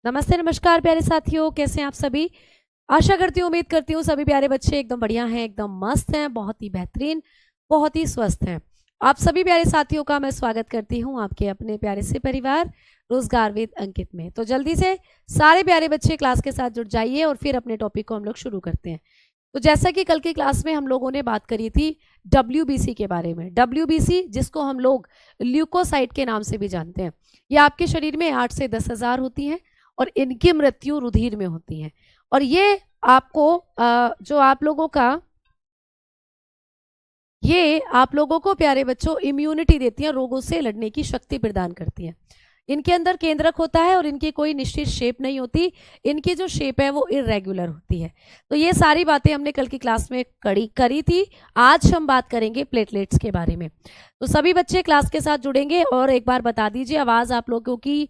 नमस्ते नमस्कार प्यारे साथियों, कैसे हैं आप सभी। आशा करती हूँ, उम्मीद करती हूँ सभी प्यारे बच्चे एकदम बढ़िया हैं, एकदम मस्त हैं, बहुत ही बेहतरीन, बहुत ही स्वस्थ हैं। आप सभी प्यारे साथियों का मैं स्वागत करती हूँ आपके अपने प्यारे से परिवार रोजगार विद अंकित में। तो जल्दी से सारे प्यारे बच्चे क्लास के साथ जुड़ जाइए और फिर अपने टॉपिक को हम लोग शुरू करते हैं। तो जैसा कि कल की क्लास में हम लोगों ने बात करी थी WBC के बारे में। WBC जिसको हम लोग ल्यूकोसाइट के नाम से भी जानते हैं, ये आपके शरीर में 8 से 10 हज़ार होती हैं और इनकी मृत्यु रुधिर में होती है। और ये आपको जो आप लोगों को प्यारे बच्चों इम्यूनिटी देती है, रोगों से लड़ने की शक्ति प्रदान करती है। इनके अंदर केंद्रक होता है और इनकी कोई निश्चित शेप नहीं होती, इनकी जो शेप है वो इरेगुलर होती है। तो ये सारी बातें हमने कल की क्लास में करी थी। आज हम बात करेंगे प्लेटलेट्स के बारे में। तो सभी बच्चे क्लास के साथ जुड़ेंगे और एक बार बता दीजिए आवाज़ आप लोगों की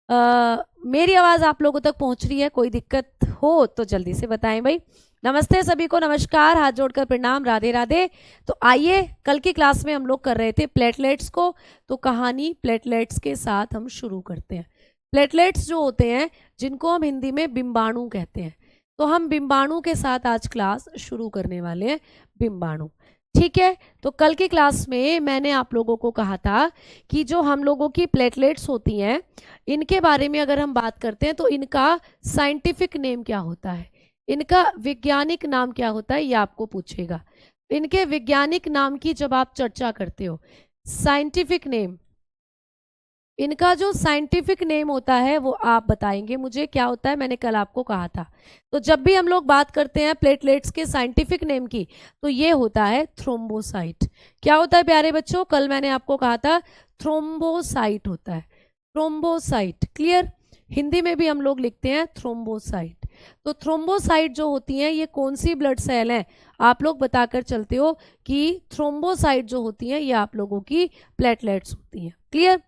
मेरी आवाज़ आप लोगों तक पहुंच रही है, कोई दिक्कत हो तो जल्दी से बताएं भाई। नमस्ते सभी को, नमस्कार, हाथ जोड़कर प्रणाम, राधे राधे। तो आइए, कल की क्लास में हम लोग कर रहे थे प्लेटलेट्स को, तो कहानी प्लेटलेट्स के साथ हम शुरू करते हैं। प्लेटलेट्स जो होते हैं जिनको हम हिंदी में बिंबाणु कहते हैं, तो हम बिंबाणु के साथ आज क्लास शुरू करने वाले हैं। बिंबाणु, ठीक है। तो कल की क्लास में मैंने आप लोगों को कहा था कि जो हम लोगों की प्लेटलेट्स होती हैं इनके बारे में अगर हम बात करते हैं तो इनका साइंटिफिक नेम क्या होता है, इनका वैज्ञानिक नाम क्या होता है, ये आपको पूछेगा। इनके वैज्ञानिक नाम की जब आप चर्चा करते हो, साइंटिफिक नेम, इनका जो साइंटिफिक नेम होता है वो आप बताएंगे मुझे क्या होता है, मैंने कल आपको कहा था। तो जब भी हम लोग बात करते हैं प्लेटलेट्स के साइंटिफिक नेम की तो ये होता है थ्रोम्बोसाइट। क्या होता है प्यारे बच्चों, कल मैंने आपको कहा था थ्रोम्बोसाइट होता है, थ्रोम्बोसाइट, क्लियर। हिंदी में भी हम लोग लिखते हैं थ्रोम्बोसाइट। तो थ्रोम्बोसाइट जो होती हैं ये कौन सी ब्लड सेल हैं, आप लोग बताकर चलते हो कि थ्रोम्बोसाइट जो होती हैं ये आप लोगों की प्लेटलेट्स होती हैं, क्लियर।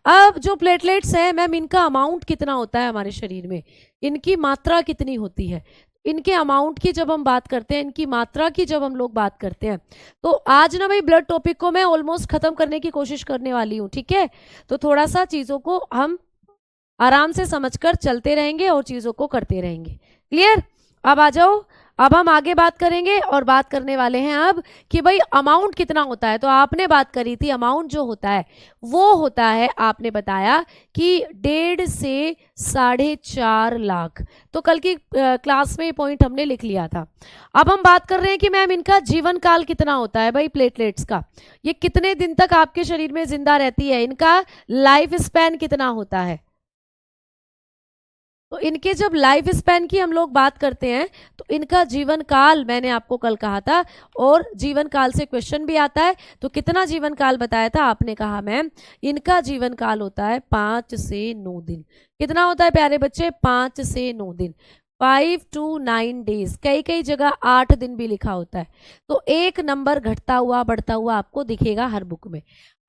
अब जो प्लेटलेट्स हैं मैम, इनका अमाउंट कितना होता है हमारे शरीर में, इनकी मात्रा कितनी होती है। इनके अमाउंट की जब हम बात करते हैं, इनकी मात्रा की जब हम लोग बात करते हैं, तो आज ना भाई ब्लड टॉपिक को मैं ऑलमोस्ट खत्म करने की कोशिश करने वाली हूँ, ठीक है। तो थोड़ा सा चीज़ों को हम आराम से समझकर चलते रहेंगे और चीज़ों को करते रहेंगे, क्लियर। अब आ जाओ, अब हम आगे बात करेंगे और बात करने वाले हैं अब कि भाई अमाउंट कितना होता है। तो आपने बात करी थी अमाउंट जो होता है वो होता है, आपने बताया कि 1.5 से 4.5 लाख। तो कल की क्लास में ये पॉइंट हमने लिख लिया था। अब हम बात कर रहे हैं कि मैम इनका जीवन काल कितना होता है भाई प्लेटलेट्स का, ये कितने दिन तक आपके शरीर में जिंदा रहती है, इनका लाइफ स्पैन कितना होता है। तो इनके जब लाइफ स्पैन की हम लोग बात करते हैं तो इनका जीवन काल मैंने आपको कल कहा था, और जीवन काल से क्वेश्चन भी आता है। तो कितना जीवन काल बताया था आपने, कहा मैम इनका जीवन काल होता है 5 से 9 दिन। कितना होता है प्यारे बच्चे, 5 से 9 दिन, 5 to 9 डेज। कई कई जगह 8 दिन भी लिखा होता है। तो एक नंबर घटता हुआ बढ़ता हुआ आपको दिखेगा हर बुक में।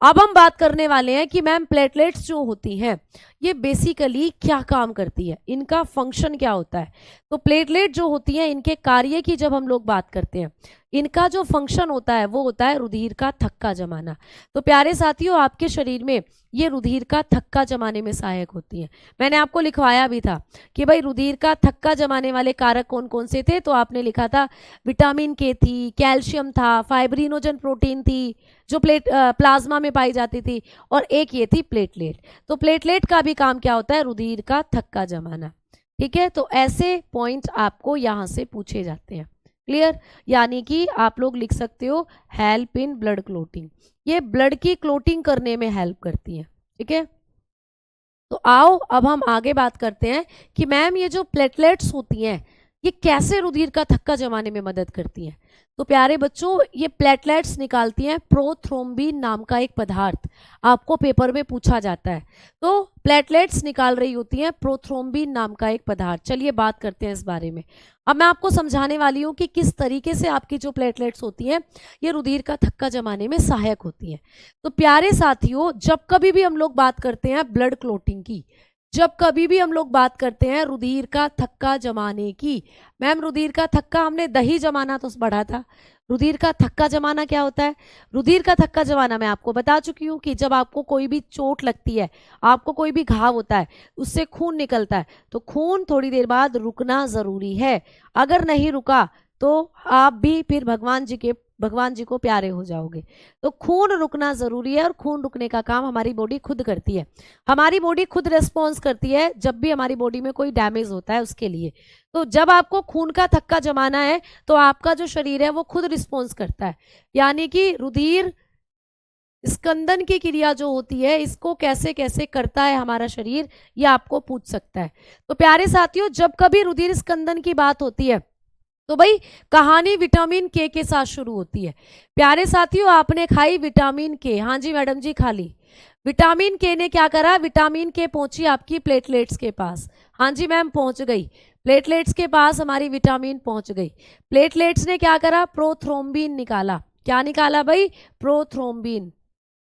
अब हम बात करने वाले हैं कि मैम प्लेटलेट्स जो होती हैं ये बेसिकली क्या काम करती है, इनका फंक्शन क्या होता है। तो प्लेटलेट जो होती हैं इनके कार्य की जब हम लोग बात करते हैं, इनका जो फंक्शन होता है वो होता है रुधिर का थक्का जमाना। तो प्यारे साथियों, आपके शरीर में ये रुधिर का थक्का जमाने में सहायक होती है। मैंने आपको लिखवाया भी था कि भाई रुधिर का थक्का जमाने वाले कारक कौन कौन से थे। तो आपने लिखा था विटामिन के थी, कैल्शियम था, फाइब्रिनोजन प्रोटीन थी जो प्लाज्मा में पाई जाती थी, और एक ये थी प्लेटलेट। तो प्लेटलेट का भी काम क्या होता है, रुधिर का थक्का जमाना, ठीक है। तो ऐसे पॉइंट आपको यहाँ से पूछे जाते हैं, क्लियर। यानी कि आप लोग लिख सकते हो हेल्प इन ब्लड क्लोटिंग, ये ब्लड की क्लोटिंग करने में हेल्प करती है, ठीक है। तो आओ अब हम आगे बात करते हैं कि मैम ये जो प्लेटलेट्स होती हैं ये कैसे रुधिर का थक्का जमाने में मदद करती हैं। तो प्यारे बच्चों, ये प्लेटलेट्स निकालती हैं प्रोथ्रोम्बिन नाम का एक पदार्थ, आपको पेपर में पूछा जाता है। तो प्लेटलेट्स निकाल रही होती हैं प्रोथ्रोम्बिन नाम का एक पदार्थ। चलिए बात करते हैं इस बारे में। अब मैं आपको समझाने वाली हूँ कि किस तरीके से आपकी जो प्लेटलेट्स होती हैं ये रुधिर का थक्का जमाने में सहायक होती हैं। तो प्यारे साथियों, जब कभी भी हम लोग बात करते हैं ब्लड क्लोटिंग की, जब कभी भी हम लोग बात करते हैं रुधिर का थक्का जमाने की, मैम रुधिर का थक्का हमने दही जमाना तो पढ़ा था, रुधिर का थक्का जमाना क्या होता है? रुधिर का थक्का जमाना मैं आपको बता चुकी हूँ कि जब आपको कोई भी चोट लगती है, आपको कोई भी घाव होता है, उससे खून निकलता है, तो खून थोड़ी देर बाद रुकना जरूरी है। अगर नहीं रुका तो आप भी फिर भगवान जी को प्यारे हो जाओगे। तो खून रुकना जरूरी है और खून रुकने का काम हमारी बॉडी खुद करती है। हमारी बॉडी खुद रिस्पॉन्स करती है जब भी हमारी बॉडी में कोई डैमेज होता है उसके लिए। तो जब आपको खून का थक्का जमाना है तो आपका जो शरीर है वो खुद रिस्पॉन्स करता है। यानी कि रुधिर स्कंदन की क्रिया जो होती है इसको कैसे कैसे करता है हमारा शरीर, ये आपको पूछ सकता है। तो प्यारे साथियों, जब कभी रुधिर स्कंदन की बात होती है तो भाई कहानी विटामिन के साथ शुरू होती है। प्यारे साथियों, आपने खाई विटामिन के, हाँ जी मैडम जी खा ली। विटामिन के ने क्या करा? विटामिन के पहुंची आपकी प्लेटलेट्स के पास। हाँ जी मैम पहुंच गई, प्लेटलेट्स के पास हमारी विटामिन पहुंच गई। प्लेटलेट्स ने क्या करा? प्रोथ्रोम्बिन निकाला। क्या निकाला भाई? प्रोथ्रोम्बिन।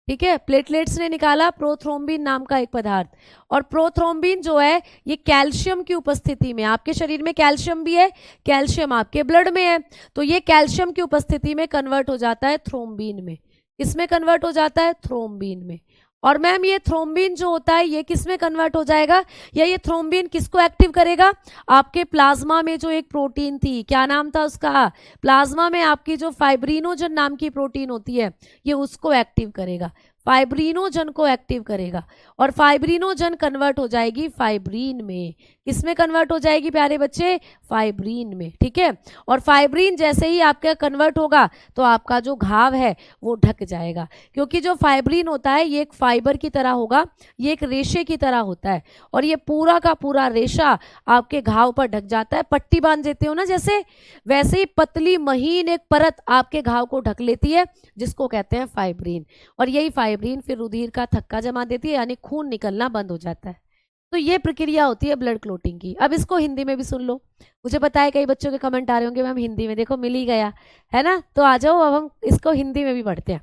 ठीक है, प्लेटलेट्स ने निकाला प्रोथ्रोम्बिन नाम का एक पदार्थ। और प्रोथ्रोम्बिन जो है ये कैल्शियम की उपस्थिति में, आपके शरीर में कैल्शियम भी है, कैल्शियम आपके ब्लड में है, तो ये कैल्शियम की उपस्थिति में कन्वर्ट हो जाता है थ्रोम्बिन में। किसमें कन्वर्ट हो जाता है? थ्रोम्बिन में। और मैम ये थ्रोम्बिन जो होता है ये किस में कन्वर्ट हो जाएगा, या ये थ्रोम्बिन किसको एक्टिव करेगा? आपके प्लाज्मा में जो एक प्रोटीन थी, क्या नाम था उसका? प्लाज्मा में आपकी जो फाइब्रिनोजन नाम की प्रोटीन होती है ये उसको एक्टिव करेगा, फाइब्रिनोजन को एक्टिव करेगा। और फाइब्रिनोजन कन्वर्ट हो जाएगी फाइब्रिन में। किसमें कन्वर्ट हो जाएगी प्यारे बच्चे? फाइब्रिन में। ठीक है, और फाइब्रिन जैसे ही आपका कन्वर्ट होगा तो आपका जो घाव है वो ढक जाएगा, क्योंकि जो फाइब्रिन होता है ये एक फाइबर की तरह होगा, ये एक रेशे की तरह होता है, और ये पूरा का पूरा रेशा आपके घाव पर ढक जाता है। पट्टी बांध देते हो ना जैसे, वैसे ही पतली महीन एक परत आपके घाव को ढक लेती है, जिसको कहते हैं फाइब्रिन। और यही फाइब्रिन फिर रुधिर का थक्का जमा देती है, यानी खून निकलना बंद हो जाता है। तो ये प्रक्रिया होती है ब्लड क्लोटिंग की। अब इसको हिंदी में भी सुन लो। मुझे पता है कई बच्चों के कमेंट आ रहे होंगे मैम हिंदी में, देखो मिल ही गया है ना, तो आ जाओ अब हम इसको हिंदी में भी पढ़ते हैं।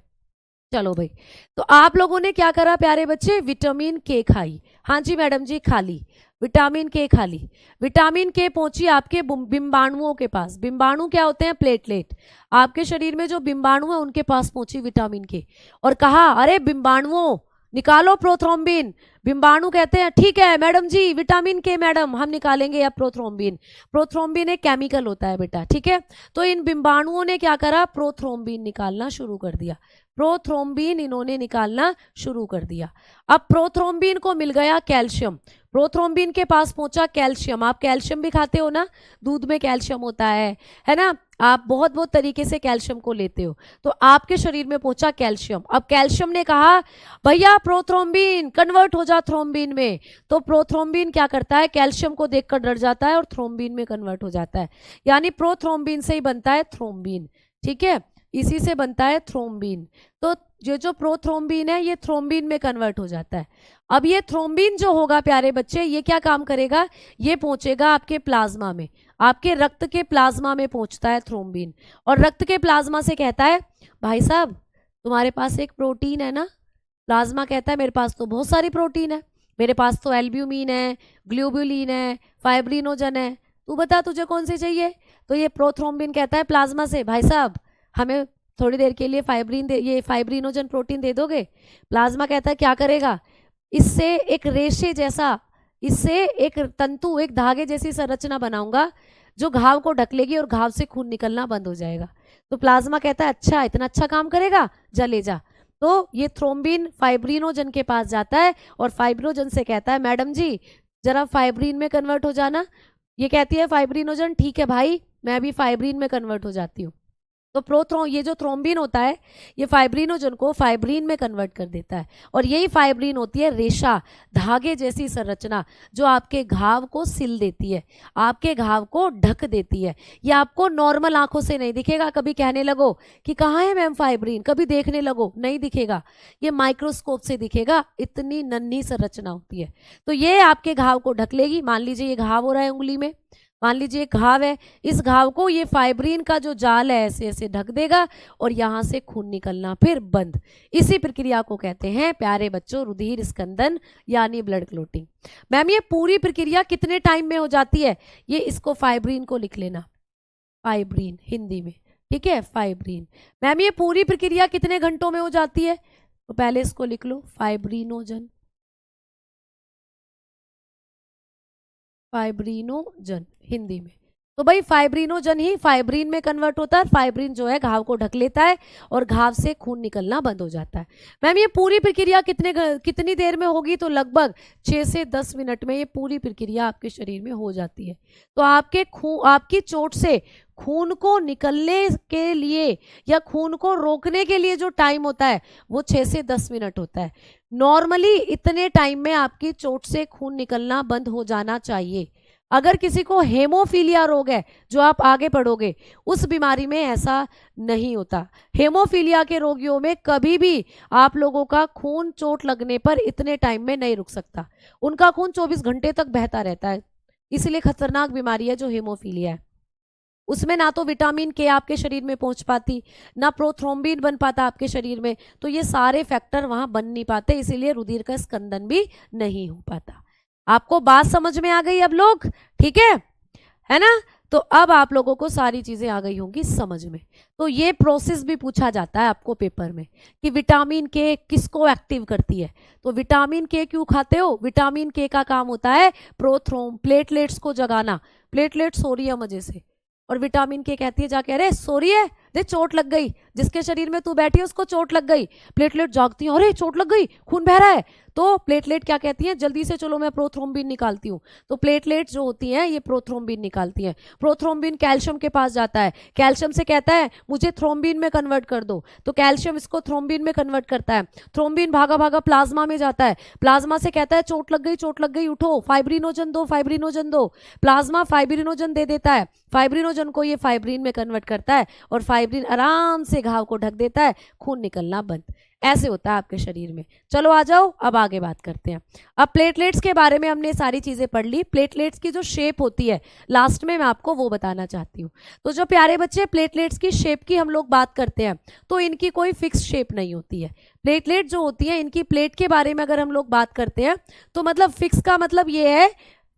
चलो भाई, तो आप लोगों ने क्या करा प्यारे बच्चे? विटामिन के खाई। हाँ जी मैडम जी खा ली, विटामिन के खा ली। विटामिन के पहुंची आपके बिंबाणुओं के पास। बिंबाणु क्या होते हैं? प्लेटलेट। आपके शरीर में जो बिंबाणु है उनके पास पहुंची विटामिन के, और कहा अरे बिंबाणुओं निकालो प्रोथ्रोम्बिन। बिंबाणु कहते हैं ठीक है मैडम जी, विटामिन के मैडम हम निकालेंगे अब प्रोथ्रोम्बिन। प्रोथ्रोम्बिन एक केमिकल होता है बेटा, ठीक है। तो इन बिंबाणुओं ने क्या करा? प्रोथ्रोम्बिन निकालना शुरू कर दिया। प्रोथ्रोम्बिन इन्होंने निकालना शुरू कर दिया। अब प्रोथ्रोम्बिन को मिल गया कैल्शियम, प्रोथ्रोम्बिन के पास पहुंचा कैल्शियम। आप कैल्शियम भी खाते हो ना, दूध में कैल्शियम होता है ना, आप बहुत बहुत तरीके से कैल्शियम को लेते हो, तो आपके शरीर में पहुंचा कैल्शियम। अब कैल्शियम ने कहा भैया प्रोथ्रोम्बिन कन्वर्ट हो जा थ्रोम्बिन में, तो प्रोथ्रोम्बिन क्या करता है? कैल्शियम को देखकर डर जाता है और थ्रोम्बिन में कन्वर्ट हो जाता है, यानी प्रोथ्रोम्बिन से ही बनता है थ्रोम्बिन। ठीक है, इसी से बनता है थ्रोम्बिन। तो ये जो प्रोथ्रोम्बिन है ये थ्रोम्बिन में कन्वर्ट हो जाता है। अब ये थ्रोम्बिन जो होगा प्यारे बच्चे, ये क्या काम करेगा? ये पहुंचेगा आपके प्लाज्मा में, आपके रक्त के प्लाज्मा में पहुंचता है थ्रोम्बिन, और रक्त के प्लाज्मा से कहता है भाई साहब तुम्हारे पास एक प्रोटीन है ना। प्लाज्मा कहता है मेरे पास तो बहुत सारी प्रोटीन है, मेरे पास तो एल्ब्यूमिन है, ग्लोबुलिन है, फाइब्रिनोजन है, तू बता तुझे कौन सी चाहिए। तो ये प्रोथ्रोम्बिन कहता है प्लाज्मा से भाई साहब हमें थोड़ी देर के लिए ये फाइब्रिनोजन प्रोटीन दे दोगे। प्लाज्मा कहता है क्या करेगा? इससे एक रेशे जैसा, इससे एक तंतु, एक धागे जैसी संरचना बनाऊंगा जो घाव को ढक लेगी और घाव से खून निकलना बंद हो जाएगा। तो प्लाज्मा कहता है अच्छा इतना अच्छा काम करेगा, जा ले जा। तो ये थ्रोम्बिन फाइब्रिनोजन के पास जाता है और फाइब्रिनोजन से कहता है मैडम जी जरा फाइब्रिन में कन्वर्ट हो जाना। ये कहती है फाइब्रिनोजन ठीक है भाई, मैं भी फाइब्रिन में कन्वर्ट हो जाती हूँ। तो ये जो थ्रोम्बिन होता है ये फाइब्रिनोजन को फाइब्रिन में कन्वर्ट कर देता है, और यही फाइब्रिन होती है रेशा, धागे जैसी संरचना जो आपके घाव को सिल देती है, आपके घाव को ढक देती है। ये आपको नॉर्मल आंखों से नहीं दिखेगा। कभी कहने लगो कि कहाँ है मैम फाइब्रिन, कभी देखने लगो नहीं दिखेगा, ये माइक्रोस्कोप से दिखेगा, इतनी नन्ही संरचना होती है। तो ये आपके घाव को ढक लेगी। मान लीजिए ये घाव हो रहा है उंगली में, मान लीजिए घाव है, इस घाव को ये फाइब्रिन का जो जाल है ऐसे ऐसे ढक देगा और यहाँ से खून निकलना फिर बंद। इसी प्रक्रिया को कहते हैं प्यारे बच्चों रुधिर स्कंदन यानी ब्लड क्लोटिंग। मैम ये पूरी प्रक्रिया कितने टाइम में हो जाती है? ये इसको फाइब्रिन को लिख लेना, फाइब्रिन हिंदी में, ठीक है, फाइब्रिन। मैम ये पूरी प्रक्रिया कितने घंटों में हो जाती है? तो पहले इसको लिख लो, फाइब्रिनोजन, फाइब्रिनोजन हिंदी में। तो भाई फाइब्रिनोजन ही फाइब्रिन में कन्वर्ट होता है। फाइब्रिन जो है घाव को ढक लेता है और घाव से खून निकलना बंद हो जाता है। मैम ये पूरी प्रक्रिया कितनी देर में होगी? तो लगभग 6 से 10 मिनट में ये पूरी प्रक्रिया आपके शरीर में हो जाती है। तो आपकी चोट से खून को निकलने के लिए या खून को रोकने के लिए जो टाइम होता है वो 6 से 10 मिनट होता है। नॉर्मली इतने टाइम में आपकी चोट से खून निकलना बंद हो जाना चाहिए। अगर किसी को हेमोफीलिया रोग है, जो आप आगे पढ़ोगे, उस बीमारी में ऐसा नहीं होता। हेमोफीलिया के रोगियों में कभी भी आप लोगों का खून चोट लगने पर इतने टाइम में नहीं रुक सकता। उनका खून 24 घंटे तक बहता रहता है। इसलिए खतरनाक बीमारी है जो हेमोफीलिया है। उसमें ना तो विटामिन के आपके शरीर में पहुंच पाती, ना प्रोथ्रोम्बिन बन पाता आपके शरीर में। तो ये सारे फैक्टर वहां बन नहीं पाते, इसीलिए रुधिर का स्कंदन भी नहीं हो पाता। आपको बात समझ में आ गई अब लोग? ठीक है ना? तो अब आप लोगों को सारी चीजें आ गई होंगी समझ में। तो ये प्रोसेस भी पूछा जाता है आपको पेपर में कि विटामिन के किसको एक्टिव करती है। तो विटामिन के क्यों खाते हो? विटामिन के का काम होता है प्लेटलेट्स को जगाना। प्लेटलेट्स सो रही है मजे से, और विटामिन के कहती है जाके, अरे सो रही है, दे चोट लग गई, जिसके शरीर में तू बैठी है उसको चोट लग गई। प्लेटलेट जागती है, अरे चोट लग गई, खून बह रहा है। तो प्लेटलेट क्या कहती है, जल्दी से चलो मैं प्रोथ्रोम्बिन निकालती हूँ। तो प्लेटलेट जो होती हैं ये प्रोथ्रोम्बिन निकालती हैं। प्रोथ्रोम्बिन कैल्शियम के पास जाता है, कैल्शियम से कहता है मुझे थ्रोम्बिन में कन्वर्ट कर दो। तो कैल्शियम इसको थ्रोम्बिन में कन्वर्ट करता है। थ्रोम्बिन भागा भागा प्लाज्मा में जाता है। प्लाज्मा से कहता है चोट लग गई, उठो, फाइब्रिनोजन दो, फाइब्रिनोजन दो। प्लाज्मा फाइब्रिनोजन दे देता है। फाइब्रिनोजन को ये फाइब्रिन में कन्वर्ट करता है और फाइब्रिन आराम से घाव को ढक देता है, खून निकलना बंद। ऐसे होता है आपके शरीर में। चलो आ जाओ, अब आगे बात करते हैं। अब प्लेटलेट्स के बारे में हमने सारी चीजें पढ़ ली। प्लेटलेट्स की जो शेप होती है लास्ट में मैं आपको वो बताना चाहती हूँ। तो जो प्यारे बच्चे, प्लेटलेट्स की शेप की हम लोग बात करते हैं तो इनकी कोई फिक्स शेप नहीं होती है। प्लेटलेट जो होती है, इनकी प्लेट के बारे में अगर हम लोग बात करते हैं तो मतलब फिक्स का मतलब ये है,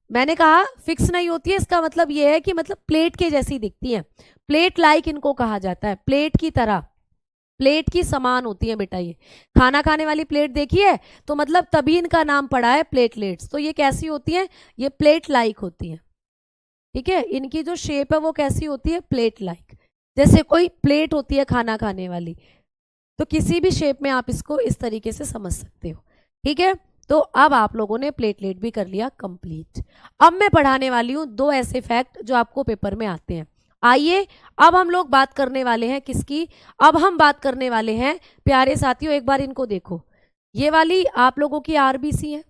मैंने कहा फिक्स नहीं होती है, इसका मतलब ये है कि मतलब प्लेट के जैसी दिखती है। प्लेट लाइक इनको कहा जाता है, प्लेट की तरह, प्लेट की समान होती है बेटा। ये खाना खाने वाली प्लेट देखी है तो मतलब तभी इनका नाम पड़ा है प्लेटलेट्स। तो ये कैसी होती हैं? ये प्लेट लाइक होती हैं। ठीक है, इनकी जो शेप है वो कैसी होती है? Plate like. जैसे कोई प्लेट होती है खाना खाने वाली, तो किसी भी शेप में आप इसको इस तरीके से समझ सकते हो। ठीक है, तो अब आप लोगों ने प्लेटलेट भी कर लिया कंप्लीट। अब मैं पढ़ाने वाली हूं 2 ऐसे फैक्ट जो आपको पेपर में आते हैं। आइए अब हम लोग बात करने वाले हैं किसकी? अब हम बात करने वाले हैं प्यारे साथियों, एक बार इनको देखो। ये वाली आप लोगों की आरबीसी है,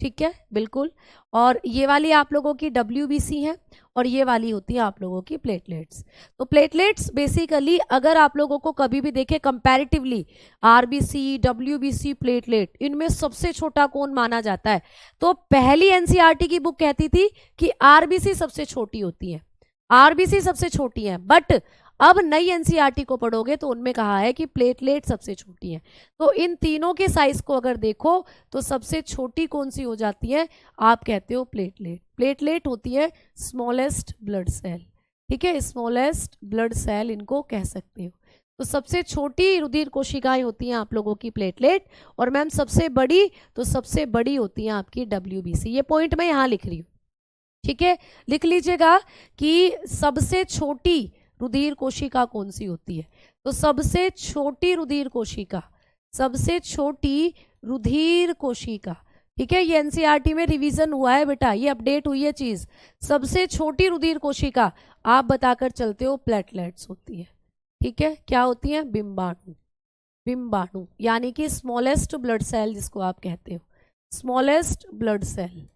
ठीक है, बिल्कुल। और ये वाली आप लोगों की डब्ल्यूबीसी है, और ये वाली होती है आप लोगों की प्लेटलेट्स। तो प्लेटलेट्स बेसिकली अगर आप लोगों को कभी भी देखे कंपैरेटिवली, आरबीसी, डब्ल्यूबीसी, प्लेटलेट, इनमें सबसे छोटा कौन माना जाता है? तो पहली एनसीईआरटी की बुक कहती थी कि आरबीसी सबसे छोटी होती है, आरबीसी सबसे छोटी है। बट अब नई एनसीईआरटी को पढ़ोगे तो उनमें कहा है कि प्लेटलेट सबसे छोटी है। तो इन तीनों के साइज को अगर देखो तो सबसे छोटी कौन सी हो जाती है? आप कहते हो प्लेटलेट। प्लेटलेट होती है स्मॉलेस्ट ब्लड सेल। ठीक है, स्मॉलेस्ट ब्लड सेल इनको कह सकते हो। तो सबसे छोटी रुधिर कोशिकाएं होती हैं आप लोगों की प्लेटलेट, और मैम सबसे बड़ी, तो सबसे बड़ी होती है आपकी डब्ल्यूबीसी। ये पॉइंट मैं यहाँ लिख रही हूँ, ठीक है, लिख लीजिएगा कि सबसे छोटी रुधिर कोशिका कौन सी होती है। तो सबसे छोटी रुधिर कोशिका, सबसे छोटी रुधिर कोशिका, ठीक है, ये एनसीईआरटी में रिवीजन हुआ है बेटा, ये अपडेट हुई है चीज। सबसे छोटी रुधिर कोशिका आप बताकर चलते हो प्लेटलेट्स होती है। ठीक है, क्या होती है? बिंबाणु, बिंबाणु यानी कि स्मॉलेस्ट ब्लड सेल जिसको आप कहते हो, स्मॉलेस्ट ब्लड सेल।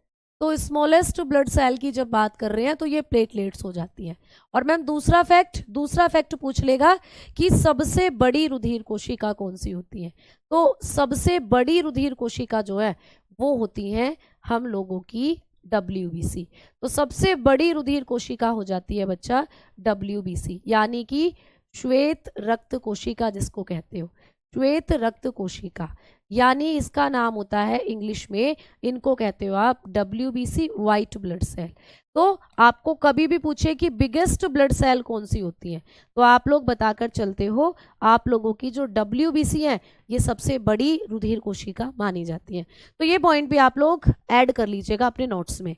तो स्मॉलेस्ट ब्लड सेल की जब बात कर रहे हैं तो ये प्लेटलेट्स हो जाती हैं। और मैम दूसरा फैक्ट पूछ लेगा कि सबसे बड़ी रुधिर कोशिका कौन सी होती है। तो सबसे बड़ी रुधिर कोशिका जो है वो होती हैं हम लोगों की डब्ल्यूबीसी। तो सबसे बड़ी रुधिर कोशिका हो जाती है बच्चा डब्ल्यूबीसी, यानी कि श्वेत रक्त कोशिका जिसको कहते हो, श्वेत रक्त कोशिका। यानी इसका नाम होता है इंग्लिश में, इनको कहते हो आप WBC, व्हाइट ब्लड सेल। तो आपको कभी भी पूछे कि बिगेस्ट ब्लड सेल कौन सी होती है, तो आप लोग बताकर चलते हो आप लोगों की जो WBC है ये सबसे बड़ी रुधिर कोशिका मानी जाती है। तो ये पॉइंट भी आप लोग ऐड कर लीजिएगा अपने नोट्स में।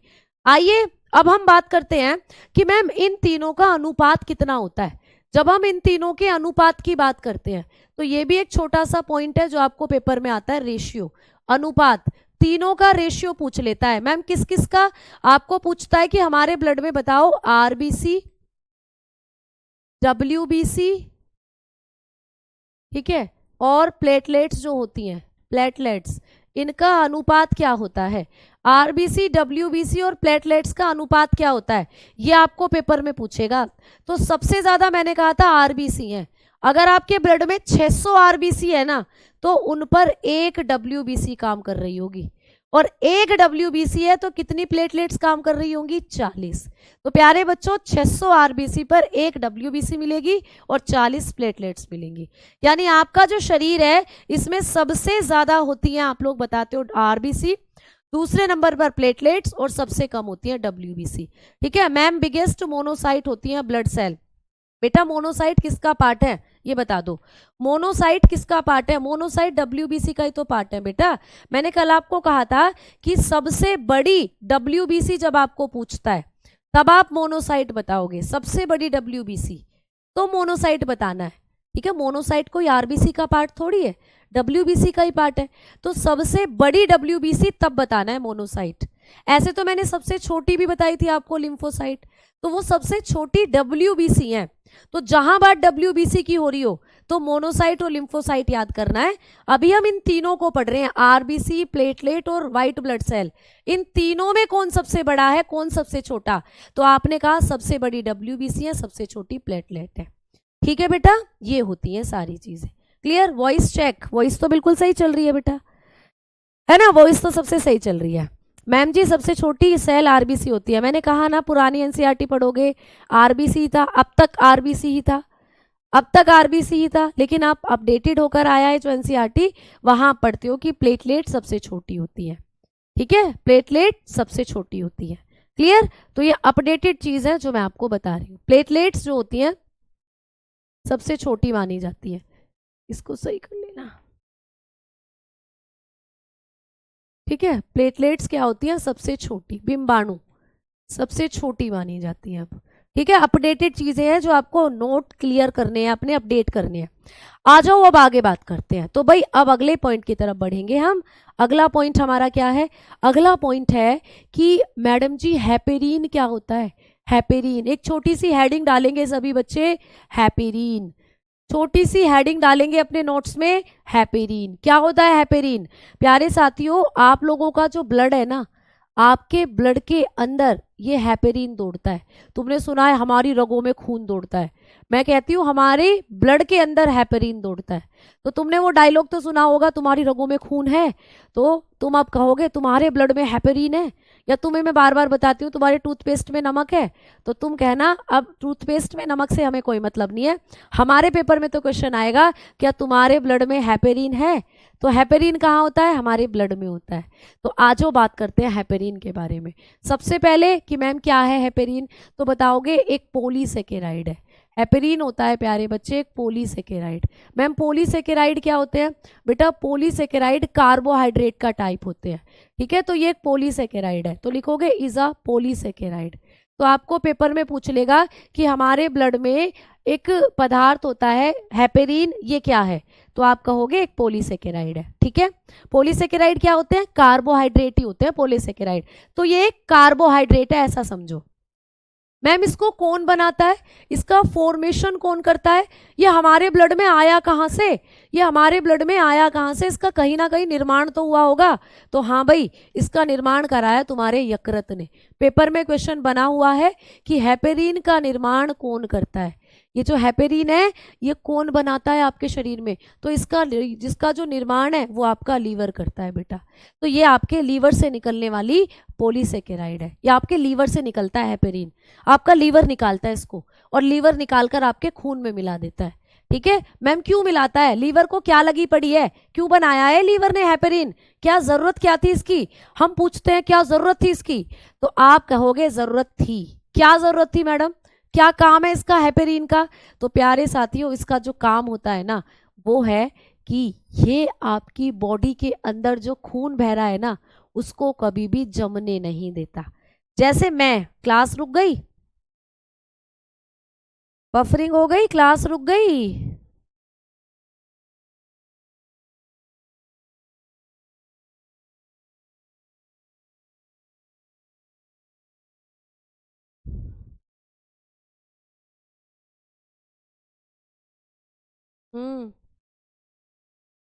आइए अब हम बात करते हैं कि मैम इन तीनों का अनुपात कितना होता है। जब हम इन तीनों के अनुपात की बात करते हैं तो ये भी एक छोटा सा पॉइंट है जो आपको पेपर में आता है, रेशियो, अनुपात। तीनों का रेशियो पूछ लेता है। मैम किस किस का आपको पूछता है कि हमारे ब्लड में बताओ RBC, WBC, ठीक है, और प्लेटलेट्स जो होती हैं, प्लेटलेट्स, इनका अनुपात क्या होता है। RBC, WBC और प्लेटलेट्स का अनुपात क्या होता है, ये आपको पेपर में पूछेगा। तो सबसे ज्यादा मैंने कहा था RBC है। अगर आपके ब्लड में 600 RBC है ना, तो उन पर एक WBC काम कर रही होगी, और एक WBC है तो कितनी प्लेटलेट्स काम कर रही होंगी, 40। तो प्यारे बच्चों 600 RBC पर एक WBC मिलेगी और 40 प्लेटलेट्स मिलेंगी। यानी आपका जो शरीर है इसमें सबसे ज्यादा होती है, आप लोग बताते हो RBC, दूसरे नंबर पर प्लेटलेट्स, और सबसे कम होती है WBC। ठीक है मैम, बिगेस्ट मोनोसाइट होती है ब्लड सेल। बेटा मोनोसाइट किसका पार्ट है ये बता दो, मोनोसाइट किसका पार्ट है, मोनोसाइट WBC का ही तो पार्ट है बेटा। मैंने कल आपको कहा था कि सबसे बड़ी WBC जब आपको पूछता है तब आप मोनोसाइट बताओगे, सबसे बड़ी WBC तो मोनोसाइट बताना है। ठीक है, मोनोसाइट कोई RBC का पार्ट थोड़ी है, WBC का ही पार्ट है। तो सबसे बड़ी WBC तब बताना है मोनोसाइट। ऐसे तो मैंने सबसे छोटी भी बताई थी आपको, लिम्फोसाइट, तो वो सबसे छोटी WBC है। तो जहां बात WBC की हो रही हो तो मोनोसाइट और लिम्फोसाइट याद करना है। अभी हम इन तीनों को पढ़ रहे हैं, RBC, प्लेटलेट और व्हाइट ब्लड सेल। इन तीनों में कौन सबसे बड़ा है, कौन सबसे छोटा, तो आपने कहा सबसे बड़ी WBC है, सबसे छोटी प्लेटलेट है। ठीक है बेटा, ये होती है सारी चीजें। क्लियर। वॉइस चेक, वॉइस तो बिल्कुल सही चल रही है बेटा, है ना, वॉइस तो सबसे सही चल रही है। मैम जी सबसे छोटी सेल RBC होती है, मैंने कहा ना पुरानी NCERT पढ़ोगे RBC था, अब तक RBC ही था, अब तक RBC ही था, लेकिन आप अपडेटेड होकर आया है जो NCERT, वहां पढ़ते हो कि प्लेटलेट सबसे छोटी होती है। ठीक है, प्लेटलेट सबसे छोटी होती है। क्लियर। तो ये अपडेटेड चीज है जो मैं आपको बता रही हूँ, प्लेटलेट्स जो होती हैं सबसे छोटी मानी जाती है। इसको सही कर लेना। ठीक है, प्लेटलेट्स क्या होती है, सबसे छोटी, बिंबाणु सबसे छोटी मानी जाती है। अब ठीक है, अपडेटेड चीजें हैं जो आपको नोट क्लियर करने हैं, अपने अपडेट करने हैं। आ जाओ अब आगे बात करते हैं। तो भाई अब अगले पॉइंट की तरफ बढ़ेंगे हम। अगला पॉइंट हमारा क्या है, अगला पॉइंट है कि मैडम जी हैपेरिन क्या होता है। हैपेरिन, एक छोटी सी हेडिंग डालेंगे सभी बच्चे, हैपेरिन, छोटी सी हेडिंग डालेंगे अपने नोट्स में, हैपेरिन। क्या होता है हैपेरिन। प्यारे साथियों, आप लोगों का जो ब्लड है ना, आपके ब्लड के अंदर ये हैपेरिन दौड़ता है। तुमने सुना है हमारी रगों में खून दौड़ता है, मैं कहती हूँ हमारे ब्लड के अंदर हैपेरिन दौड़ता है। तो तुमने वो डायलॉग तो सुना होगा, तुम्हारी रगों में खून है, तो तुम अब कहोगे तुम्हारे ब्लड में हैपेरिन है। या तुम्हें मैं बार बार बताती हूँ तुम्हारे टूथपेस्ट में नमक है, तो तुम कहना अब टूथपेस्ट में नमक से हमें कोई मतलब नहीं है, हमारे पेपर में तो क्वेश्चन आएगा क्या तुम्हारे ब्लड में हैपेरिन है। तो हैपेरिन कहाँ होता है, हमारे ब्लड में होता है। तो आज बात करते हैं हैपेरिन के बारे में। सबसे पहले कि मैम क्या है हैपेरिन, तो बताओगे एक पॉलीसेकेराइड है। हैपेरिन होता है प्यारे बच्चे एक पॉलीसेकेराइड। मैम पॉलीसेकेराइड क्या होते हैं, बेटा पॉलीसेकेराइड कार्बोहाइड्रेट का टाइप होते हैं। ठीक है, तो ये एक पॉलीसेकेराइड है, तो लिखोगे इज अ पॉलीसेकेराइड। तो आपको पेपर में पूछ लेगा कि हमारे ब्लड में एक पदार्थ होता है हैपेरिन, ये क्या है, तो आप कहोगे एक पॉलीसेकेराइड है। ठीक है, पॉलीसेकेराइड क्या होते हैं, कार्बोहाइड्रेट ही होते हैं पॉलीसेकेराइड। तो ये एक कार्बोहाइड्रेट है ऐसा समझो। मैम इसको कौन बनाता है, इसका फॉर्मेशन कौन करता है, ये हमारे ब्लड में आया कहाँ से, ये हमारे ब्लड में आया कहाँ से, इसका कहीं ना कहीं निर्माण तो हुआ होगा। तो हाँ भाई, इसका निर्माण कराया तुम्हारे यकृत ने। पेपर में क्वेश्चन बना हुआ है कि हैपेरिन का निर्माण कौन करता है, ये जो हैपेरिन है ये कौन बनाता है आपके शरीर में, तो इसका जिसका जो निर्माण है वो आपका लीवर करता है बेटा। तो ये आपके लीवर से निकलने वाली पॉलीसेकेराइड है, ये आपके लीवर से निकलता है हैपेरिन, आपका लीवर निकालता है इसको, और लीवर निकालकर आपके खून में मिला देता है। ठीक है मैम, क्यों मिलाता है? लीवर को क्या लगी पड़ी है? क्यों बनाया है लीवर ने हेपेरिन? क्या जरूरत क्या थी इसकी? हम पूछते हैं क्या जरूरत थी इसकी, तो आप कहोगे जरूरत थी। क्या जरूरत थी मैडम? क्या काम है इसका हेपेरिन का? तो प्यारे साथियों, इसका जो काम होता है ना, वो है कि ये आपकी बॉडी के अंदर जो खून बह रहा है ना, उसको कभी भी जमने नहीं देता। जैसे मैं, क्लास रुक गई, बफरिंग हो गई, क्लास रुक गई।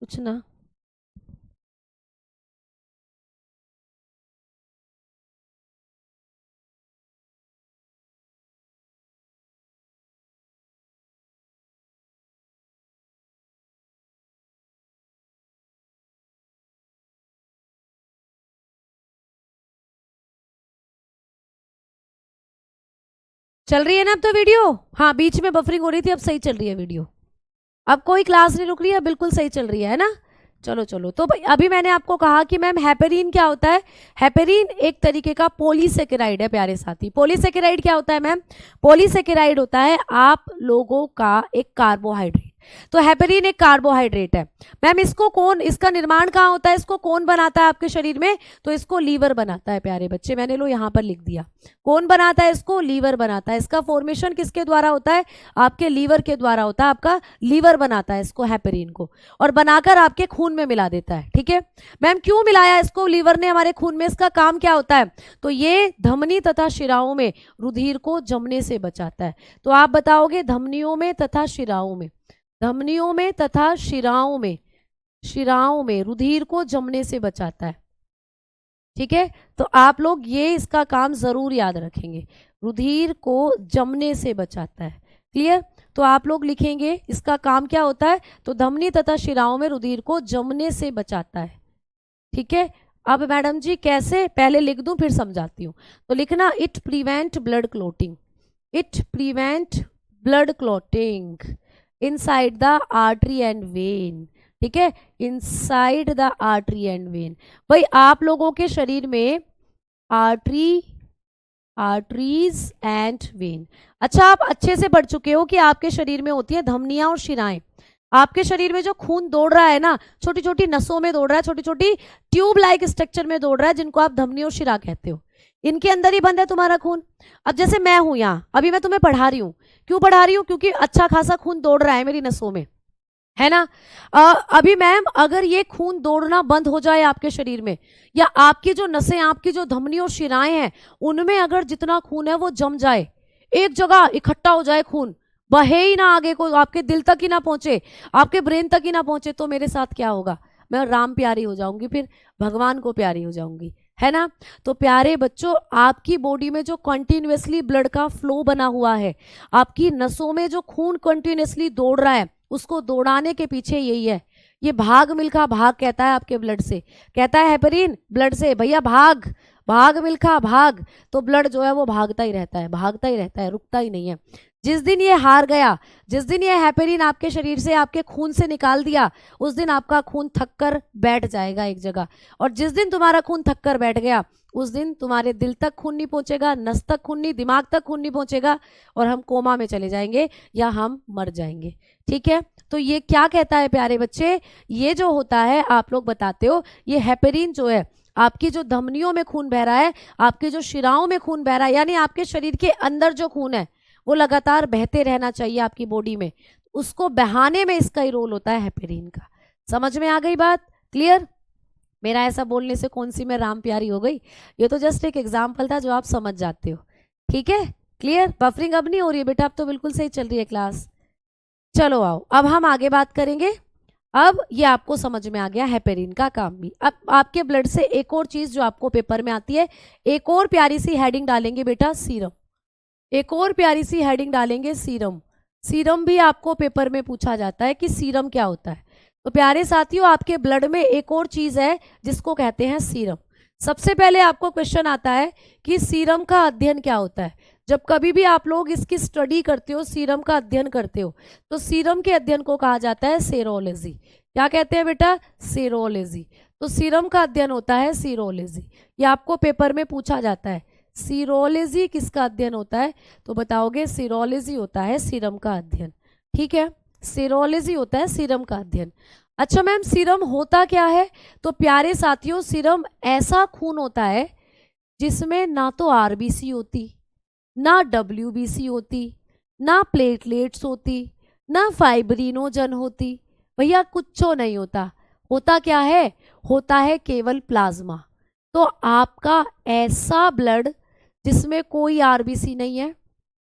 कुछ ना। चल रही है ना अब तो वीडियो? हाँ, बीच में बफरिंग हो रही थी, अब सही चल रही है वीडियो। अब कोई क्लास नहीं रुक रही है, बिल्कुल सही चल रही है ना? चलो चलो, तो भाई अभी मैंने आपको कहा कि मैम हेपेरिन क्या होता है। हेपेरिन एक तरीके का पॉलीसेकेराइड है प्यारे साथी। पॉलीसेकेराइड क्या होता है मैम? पॉलीसेकेराइड होता है आप लोगों का एक कार्बोहाइड्रेट। तो हेपेरिन एक कार्बोहाइड्रेट है मैम। इसको कौन, इसका निर्माण कहाँ होता है, इसको कौन बनाता है आपके शरीर में? तो इसको लीवर बनाता है प्यारे बच्चे। मैंने लो यहाँ पर लिख दिया, कौन बनाता है इसको? लीवर बनाता है। इसका फॉर्मेशन किसके द्वारा होता है? आपके लीवर के द्वारा होता है। आपका लीवर बनाता है इसको, हेपेरिन को, और बनाकर आपके खून में मिला देता है। ठीक है मैम, क्यों मिलाया इसको लीवर ने हमारे खून में? इसका काम क्या होता है? तो ये धमनी तथा शिराओं में रुधिर को जमने से बचाता है। तो आप बताओगे धमनियों में तथा शिराओं में, धमनियों में तथा शिराओं में, शिराओं में रुधिर को जमने से बचाता है। ठीक है, तो आप लोग ये इसका काम जरूर याद रखेंगे, रुधिर को जमने से बचाता है। क्लियर? तो आप लोग लिखेंगे इसका काम क्या होता है, तो धमनी तथा शिराओं में रुधिर को जमने से बचाता है। ठीक है, अब मैडम जी कैसे, पहले लिख दूं फिर समझाती हूँ। तो लिखना, it prevent blood clotting, it prevent blood clotting inside the artery and when. ठीक है, inside the artery and when. भाई आप लोगों के शरीर में आर्टरी, आर्टरीज एंड वेन, अच्छा आप अच्छे से पढ़ चुके हो कि आपके शरीर में होती है धमनियां और शिराएं। आपके शरीर में जो खून दौड़ रहा है ना, छोटी छोटी नसों में दौड़ रहा है, छोटी छोटी ट्यूब लाइक स्ट्रक्चर में दौड़ रहा है, जिनको आप धमनी और शिरा कहते हो। इनके अंदर ही बंद है तुम्हारा खून। अब जैसे मैं हूं यहाँ, अभी मैं तुम्हें पढ़ा रही हूँ, क्यों पढ़ा रही हूँ? क्योंकि अच्छा खासा खून दौड़ रहा है मेरी नसों में, है ना? अभी मैम अगर ये खून दौड़ना बंद हो जाए आपके शरीर में, या आपकी जो नसें, आपकी जो धमनी और शिराएं हैं, उनमें अगर जितना खून है वो जम जाए, एक जगह इकट्ठा हो जाए, खून बहे ही ना आगे, को आपके दिल तक ही ना पहुंचे, आपके ब्रेन तक ही ना पहुंचे, तो मेरे साथ क्या होगा? मैं राम प्यारी हो जाऊंगी, फिर भगवान को प्यारी हो जाऊंगी, है ना? तो प्यारे बच्चों, आपकी बॉडी में जो कंटिन्यूअसली ब्लड का फ्लो बना हुआ है, आपकी नसों में जो खून कंटिन्यूअसली दौड़ रहा है, उसको दौड़ाने के पीछे यही है। ये भाग मिल्खा भाग कहता है आपके ब्लड से, कहता है हेपेरिन ब्लड से, भैया भाग भाग मिल्खा भाग। तो ब्लड जो है वो भागता ही रहता है, भागता ही रहता है, रुकता ही नहीं है। जिस दिन ये हार गया, जिस दिन ये हेपेरिन आपके शरीर से, आपके खून से निकाल दिया, उस दिन आपका खून थक कर बैठ जाएगा एक जगह। और जिस दिन तुम्हारा खून थक कर बैठ गया, उस दिन तुम्हारे दिल तक खून नहीं पहुंचेगा, नस तक खून नहीं, दिमाग तक खून नहीं पहुंचेगा, और हम कोमा में चले जाएंगे या हम मर जाएंगे। ठीक है, तो ये क्या कहता है प्यारे बच्चे, ये जो होता है आप लोग बताते हो, ये हेपेरिन जो है, आपकी जो धमनियों में खून बह रहा है, आपके जो शिराओं में खून बह रहा है, यानी आपके शरीर के अंदर जो खून है वो लगातार बहते रहना चाहिए आपकी बॉडी में, उसको बहाने में इसका ही रोल होता है हेपेरिन का। समझ में आ गई बात? क्लियर? मेरा ऐसा बोलने से कौन सी मैं राम प्यारी हो गई? ये तो जस्ट एक एग्जाम्पल था जो आप समझ जाते हो। ठीक है, क्लियर? बफरिंग अब नहीं हो रही है बेटा, अब तो बिल्कुल सही चल रही है क्लास। चलो आओ, अब हम आगे बात करेंगे। अब ये आपको समझ में आ गया हेपेरिन का काम भी। अब आपके ब्लड से एक और चीज जो आपको पेपर में आती है, एक और प्यारी सी हेडिंग डालेंगे बेटा, सीरम। एक और प्यारी सी हेडिंग डालेंगे, सीरम। सीरम भी आपको पेपर में पूछा जाता है कि सीरम क्या होता है। तो प्यारे साथियों, आपके ब्लड में एक और चीज है जिसको कहते हैं सीरम। सबसे पहले आपको क्वेश्चन आता है कि सीरम का अध्ययन क्या होता है। जब कभी भी आप लोग इसकी स्टडी करते हो, सीरम का अध्ययन करते हो, तो सीरम के अध्ययन को कहा जाता है सेरोलॉजी। क्या कहते हैं बेटा? सेरोलॉजी। तो सीरम का अध्ययन होता है सीरोलॉजी। ये आपको पेपर में पूछा जाता है, सीरोलॉजी किसका अध्ययन होता है? तो बताओगे सीरोलॉजी होता है सीरम का अध्ययन। ठीक है, सीरोलॉजी होता है सीरम का अध्ययन। अच्छा मैम, सीरम होता क्या है? तो प्यारे साथियों, सीरम ऐसा खून होता है जिसमें ना तो आरबीसी होती, ना डब्ल्यूबीसी होती, ना प्लेटलेट्स होती, ना फाइब्रिनोजन होती, भैया कुछ नहीं होता। होता क्या है? होता है केवल प्लाज्मा। तो आपका ऐसा ब्लड जिसमें कोई आरबीसी नहीं है,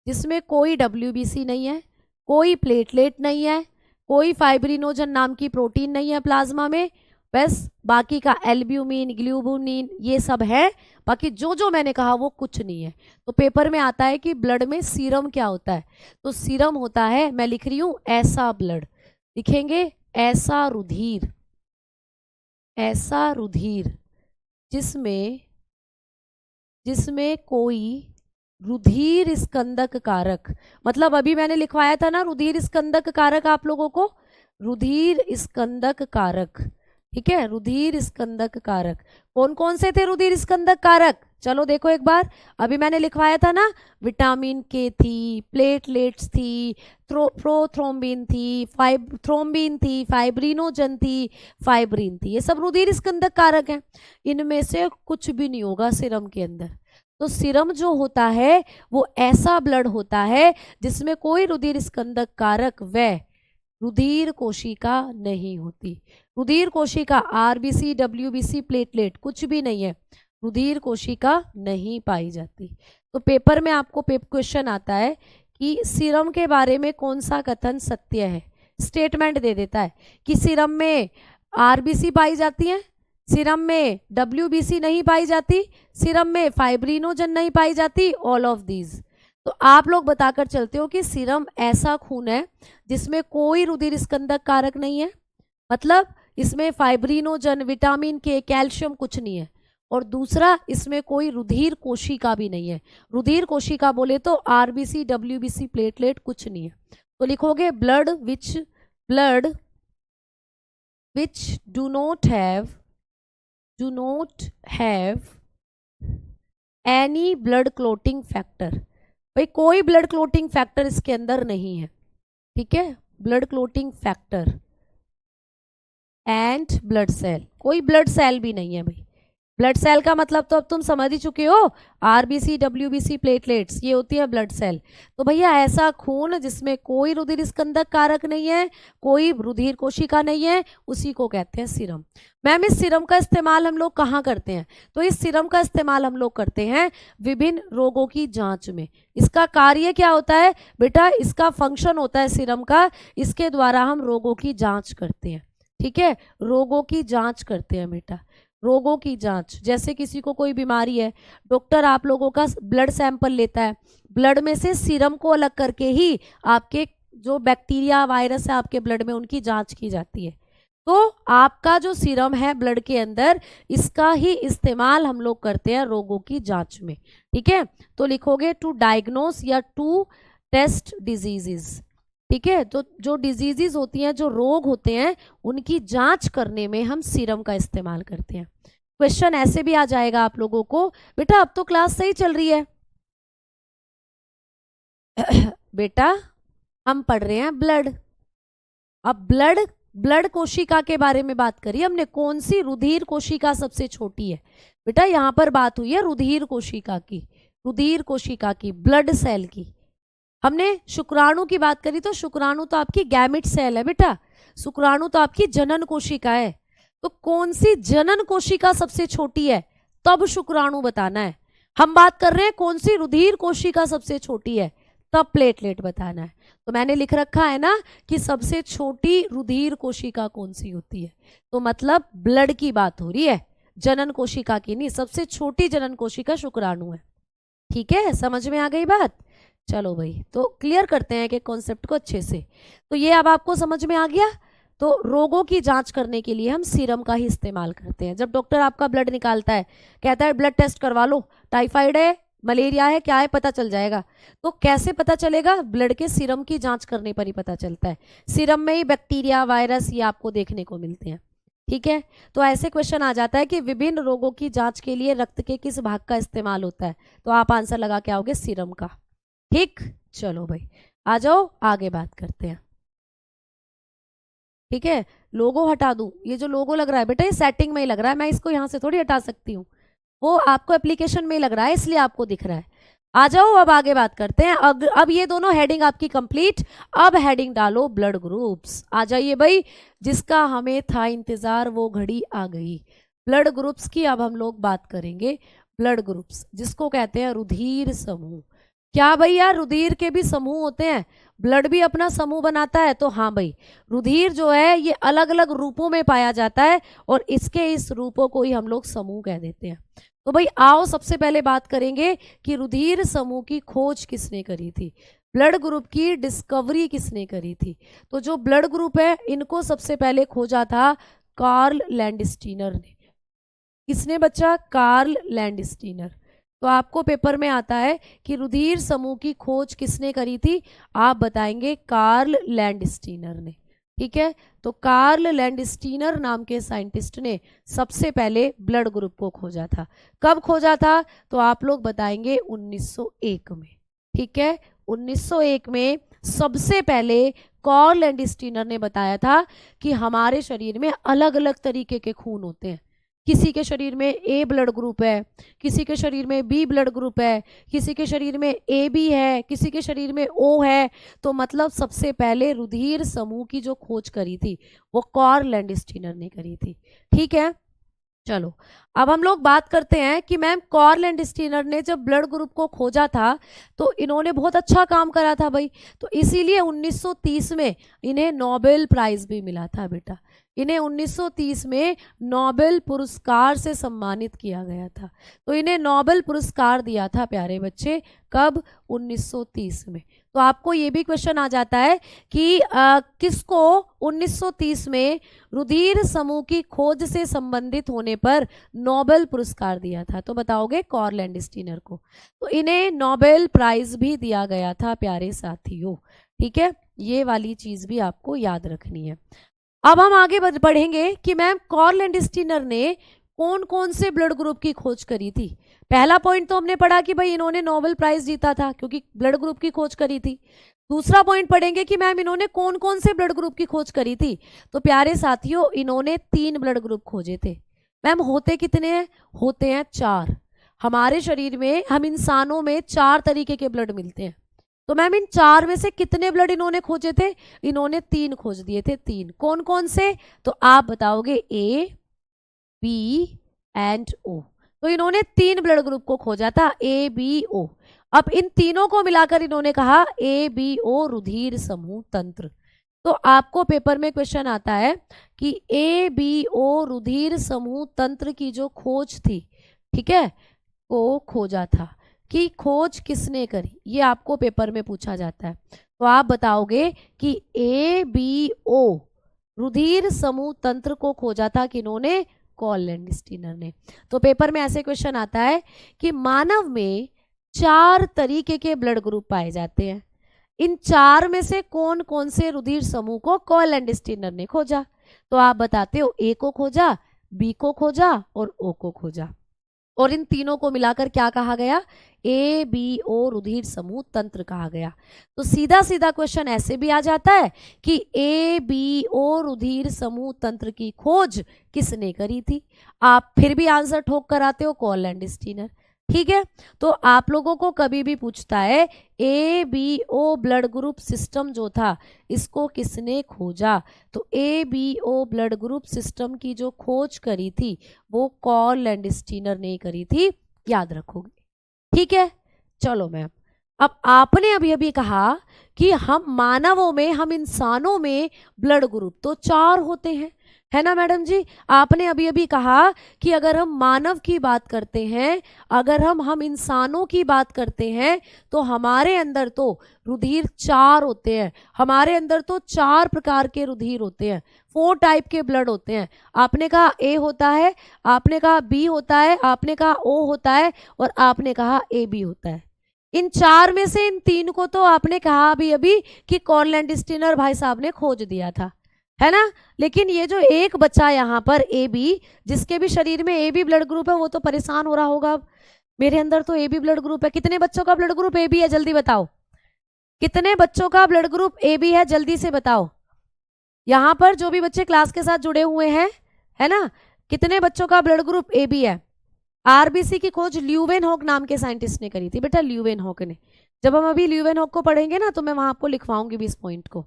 जिसमें कोई डब्ल्यूबीसी नहीं है, कोई प्लेटलेट नहीं है, कोई फाइब्रिनोजन नाम की प्रोटीन नहीं है प्लाज्मा में, बस बाकी का एल्ब्यूमिन, ग्लोबुलिन ये सब है, बाकी जो जो मैंने कहा वो कुछ नहीं है। तो पेपर में आता है कि ब्लड में सीरम क्या होता है? तो सीरम होता है, मैं लिख रही हूं ऐसा ब्लड, लिखेंगे ऐसा रुधिर, ऐसा रुधिर जिसमें जिसमें कोई रुधिर स्कंदक कारक, मतलब अभी मैंने लिखवाया था ना रुधिर स्कंदक कारक आप लोगों को, रुधिर स्कंदक कारक। ठीक है, रुधिर स्कंदक कारक कौन कौन से थे रुधिर स्कंदक कारक? चलो देखो एक बार, अभी मैंने लिखवाया था ना, विटामिन के थी, प्लेटलेट्स थी, प्रोथ्रोम्बिन थी, थ्रोम्बिन थी, फाइब्रिनोजन थी, फाइब्रिन थी, ये सब रुधिर स्कंदक कारक हैं। इनमें से कुछ भी नहीं होगा सीरम के अंदर। तो सीरम जो होता है वो ऐसा ब्लड होता है जिसमें कोई रुधिर स्कंदक कारक व रुधिर कोशिका नहीं होती। रुधिर कोशिका आरबीसी, डब्ल्यूबीसी, प्लेटलेट कुछ भी नहीं है, रुधिर कोशिका नहीं पाई जाती। तो पेपर में आपको क्वेश्चन आता है कि सीरम के बारे में कौन सा कथन सत्य है। स्टेटमेंट दे देता है कि सीरम में आरबीसी पाई जाती है, सीरम में डब्ल्यूबीसी नहीं पाई जाती, सीरम में फाइब्रिनोजन नहीं पाई जाती, ऑल ऑफ दीज। तो आप लोग बताकर चलते हो कि सीरम ऐसा खून है जिसमें कोई रुधिर स्कंदक कारक नहीं है, मतलब इसमें फाइब्रिनोजन, विटामिन के, कैल्शियम कुछ नहीं है, और दूसरा इसमें कोई रुधिर कोशिका भी नहीं है। रुधिर कोशिका बोले तो आरबीसी, डब्ल्यूबीसी, प्लेटलेट कुछ नहीं है। तो लिखोगे blood which do not have any blood clotting factor. भाई कोई ब्लड क्लोटिंग फैक्टर इसके अंदर नहीं है। ठीक है, blood clotting factor and blood cell, कोई ब्लड सेल भी नहीं है। भाई ब्लड सेल का मतलब तो अब तुम समझ ही चुके हो, आरबीसी, डब्ल्यूबीसी, प्लेटलेट्स ये होती है ब्लड सेल। तो भैया ऐसा खून जिसमें कोई रुधिर स्कंदक कारक नहीं है, कोई रुधिर कोशिका नहीं है, उसी को कहते हैं सीरम। मैम इस सीरम का इस्तेमाल हम लोग कहाँ करते हैं? तो इस सीरम का इस्तेमाल हम लोग करते हैं विभिन्न रोगों की जांच में। इसका कार्य क्या होता है बेटा? इसका फंक्शन होता है सीरम का, इसके द्वारा हम रोगों की जांच करते हैं। ठीक है, रोगों की जांच करते हैं बेटा, रोगों की जांच। जैसे किसी को कोई बीमारी है, डॉक्टर आप लोगों का ब्लड सैंपल लेता है, ब्लड में से सीरम को अलग करके ही आपके जो बैक्टीरिया, वायरस है आपके ब्लड में, उनकी जांच की जाती है। तो आपका जो सीरम है ब्लड के अंदर, इसका ही इस्तेमाल हम लोग करते हैं रोगों की जांच में। ठीक है, तो लिखोगे टू डायग्नोस या टू टेस्ट डिजीजेस। ठीक है, तो जो डिजीजेस होती हैं, जो रोग होते हैं, उनकी जांच करने में हम सीरम का इस्तेमाल करते हैं। क्वेश्चन ऐसे भी आ जाएगा आप लोगों को, बेटा अब तो क्लास सही चल रही है बेटा हम पढ़ रहे हैं ब्लड। अब ब्लड कोशिका के बारे में बात करी हमने, कौन सी? रुधिर कोशिका सबसे छोटी है बेटा। यहां पर बात हुई है रुधिर कोशिका की, रुधिर कोशिका की, ब्लड सेल की। हमने शुक्राणु की बात करी, तो शुक्राणु तो आपकी गैमेट सेल है बेटा, शुक्राणु तो आपकी जनन कोशिका है। तो कौन सी जनन कोशिका सबसे छोटी है, तब शुक्राणु बताना है। हम बात कर रहे हैं कौन सी रुधिर कोशिका सबसे छोटी है, तब प्लेटलेट बताना है। तो मैंने लिख रखा है ना कि सबसे छोटी रुधिर कोशिका कौन सी होती है, तो मतलब ब्लड की बात हो रही है, जनन कोशिका की नहीं। सबसे छोटी जनन कोशिका शुक्राणु है। ठीक है, समझ में आ गई बात? चलो भाई, तो क्लियर करते हैं कि कॉन्सेप्ट को अच्छे से। तो ये अब आपको समझ में आ गया। तो रोगों की जांच करने के लिए हम सीरम का ही इस्तेमाल करते हैं। जब डॉक्टर आपका ब्लड निकालता है, कहता है ब्लड टेस्ट करवा लो, टाइफाइड है, मलेरिया है, क्या है, पता चल जाएगा। तो कैसे पता चलेगा? ब्लड के सीरम की जांच करने पर ही पता चलता है। सीरम में ही बैक्टीरिया, वायरस ये आपको देखने को मिलते हैं। ठीक है, तो ऐसे क्वेश्चन आ जाता है कि विभिन्न रोगों की जांच के लिए रक्त के किस भाग का इस्तेमाल होता है, तो आप आंसर लगा के आओगे सीरम का। ठीक, चलो भाई आ जाओ, आगे बात करते हैं। ठीक है, लोगो हटा दूं? ये जो लोगो लग रहा है बेटा, ये सेटिंग में ही लग रहा है, मैं इसको यहाँ से थोड़ी हटा सकती हूँ, वो आपको एप्लीकेशन में ही लग रहा है, इसलिए आपको दिख रहा है। आ जाओ, अब आगे बात करते हैं। अब ये दोनों हेडिंग आपकी कंप्लीट। अब हेडिंग डालो ब्लड ग्रुप्स। आ जाइए भाई, जिसका हमें था इंतजार वो घड़ी आ गई। ब्लड ग्रुप्स की अब हम लोग बात करेंगे। ब्लड ग्रुप्स जिसको कहते हैं रुधिर समूह। क्या भाई यार, रुधिर के भी समूह होते हैं, ब्लड भी अपना समूह बनाता है? तो हाँ भाई, रुधिर जो है ये अलग अलग रूपों में पाया जाता है और इसके इस रूपों को ही हम लोग समूह कह देते हैं। तो भाई आओ, सबसे पहले बात करेंगे कि रुधिर समूह की खोज किसने करी थी, ब्लड ग्रुप की डिस्कवरी किसने करी थी। तो जो ब्लड ग्रुप है इनको सबसे पहले खोजा था कार्ल लैंडस्टीनर ने। किसने बच्चा? Karl Landsteiner. तो आपको पेपर में आता है कि रुधिर समूह की खोज किसने करी थी, आप बताएंगे कार्ल लैंडस्टीनर ने। ठीक है, तो कार्ल लैंडस्टीनर नाम के साइंटिस्ट ने सबसे पहले ब्लड ग्रुप को खोजा था। कब खोजा था? तो आप लोग बताएंगे 1901 में। ठीक है, 1901 में सबसे पहले कार्ल लैंडस्टीनर ने बताया था कि हमारे शरीर में अलग अलग तरीके के खून होते हैं। किसी के शरीर में ए ब्लड ग्रुप है, किसी के शरीर में बी ब्लड ग्रुप है, किसी के शरीर में ए बी है, किसी के शरीर में ओ है। तो मतलब सबसे पहले रुधिर समूह की जो खोज करी थी वो कार्ल लैंडस्टीनर ने करी थी। ठीक है, चलो अब हम लोग बात करते हैं कि मैम कार्ल लैंडस्टीनर ने जब ब्लड ग्रुप को खोजा था तो इन्होंने बहुत अच्छा काम करा था भाई, तो इसीलिए 1930 में इन्हें नोबेल प्राइज भी मिला था बेटा। इन्हें 1930 में नोबेल पुरस्कार से सम्मानित किया गया था। तो इन्हें नोबेल पुरस्कार दिया था प्यारे बच्चे, कब? 1930 में। तो आपको ये भी क्वेश्चन आ जाता है कि किसको 1930 में रुधिर समूह की खोज से संबंधित होने पर नोबेल पुरस्कार दिया था, तो बताओगे कार्ल लैंडस्टीनर को। तो इन्हें नोबेल प्राइज भी दिया गया था प्यारे साथियों। ठीक है, ये वाली चीज भी आपको याद रखनी है। अब हम आगे बढ़ेंगे कि मैम कार्ल लैंडस्टीनर ने कौन कौन से ब्लड ग्रुप की खोज करी थी। पहला पॉइंट तो हमने पढ़ा कि भाई इन्होंने नोबेल प्राइज जीता था क्योंकि ब्लड ग्रुप की खोज करी थी। दूसरा पॉइंट पढ़ेंगे कि मैम इन्होंने कौन कौन से ब्लड ग्रुप की खोज करी थी। तो प्यारे साथियों, इन्होंने 3 ब्लड ग्रुप खोजे थे। मैम होते कितने हैं? होते हैं 4। हमारे शरीर में, हम इंसानों में 4 तरीके के ब्लड मिलते हैं। तो मैम इन 4 में से कितने ब्लड इन्होंने खोजे थे? इन्होंने 3 खोज दिए थे। 3 कौन कौन से? तो आप बताओगे ए, बी एंड ओ। तो इन्होंने 3 ब्लड ग्रुप को खोजा था, ए बी ओ। अब इन तीनों को मिलाकर इन्होंने कहा ए बी ओ रुधिर समूह तंत्र। तो आपको पेपर में क्वेश्चन आता है कि ए बी ओ रुधिर समूह तंत्र की जो खोज थी, ठीक है, को खोजा था कि खोज किसने करी, ये आपको पेपर में पूछा जाता है। तो आप बताओगे कि ए बी ओ रुधिर समूह तंत्र को खोजा था किन्होंने? कार्ल लैंडस्टीनर ने। तो पेपर में ऐसे क्वेश्चन आता है कि मानव में 4 तरीके के ब्लड ग्रुप पाए जाते हैं। इन 4 में से कौन कौन से रुधिर समूह को कार्ल लैंडस्टीनर ने खोजा? तो आप बताते हो ए को खोजा, बी को खोजा और ओ को खोजा। और इन तीनों को मिलाकर क्या कहा गया? ए बी ओ रुधिर समूह तंत्र कहा गया। तो सीधा सीधा क्वेश्चन ऐसे भी आ जाता है कि ए बी ओ रुधिर समूह तंत्र की खोज किसने करी थी? आप फिर भी आंसर ठोक कर आते हो कार्ल लैंडस्टीनर। ठीक है, तो आप लोगों को कभी भी पूछता है A B O blood group system जो था इसको किसने खोजा, तो A B O blood group system की जो खोज करी थी वो कार्ल लैंडस्टीनर ने करी थी, याद रखोगे। ठीक है, चलो मैम, अब आपने अभी अभी कहा कि हम मानवों में, हम इंसानों में ब्लड ग्रुप तो 4 होते हैं, है ना मैडम जी। आपने अभी अभी कहा कि अगर हम मानव की बात करते हैं, अगर हम इंसानों की बात करते हैं, तो हमारे अंदर तो रुधिर 4 होते हैं, हमारे अंदर तो 4 प्रकार के रुधिर होते हैं, 4 टाइप के ब्लड होते हैं। आपने कहा ए होता है, आपने कहा बी होता है, आपने कहा ओ होता है, और आपने कहा ए बी होता है। इन 4 में से इन 3 को तो आपने कहा अभी अभी कि कॉर्लैंड स्टीनर भाई साहब ने खोज दिया था, है ना। लेकिन ये जो एक बच्चा यहाँ पर ए बी, जिसके भी शरीर में ए बी ब्लड ग्रुप है, वो तो परेशान हो रहा होगा। अब मेरे अंदर तो ए बी ब्लड ग्रुप है। कितने बच्चों का ब्लड ग्रुप ए बी है, जल्दी बताओ। कितने बच्चों का ब्लड ग्रुप ए बी है, जल्दी से बताओ। यहाँ पर जो भी बच्चे क्लास के साथ जुड़े हुए हैं, है ना, कितने बच्चों का ब्लड ग्रुप ए बी है। आरबीसी की खोज ल्यूवेनहॉक नाम के साइंटिस्ट ने करी थी बेटा, ल्यूवेनहॉक ने। जब हम अभी ल्यूवेनहॉक को पढ़ेंगे ना, तो मैं वहां आपको लिखवाऊंगी भी इस पॉइंट को,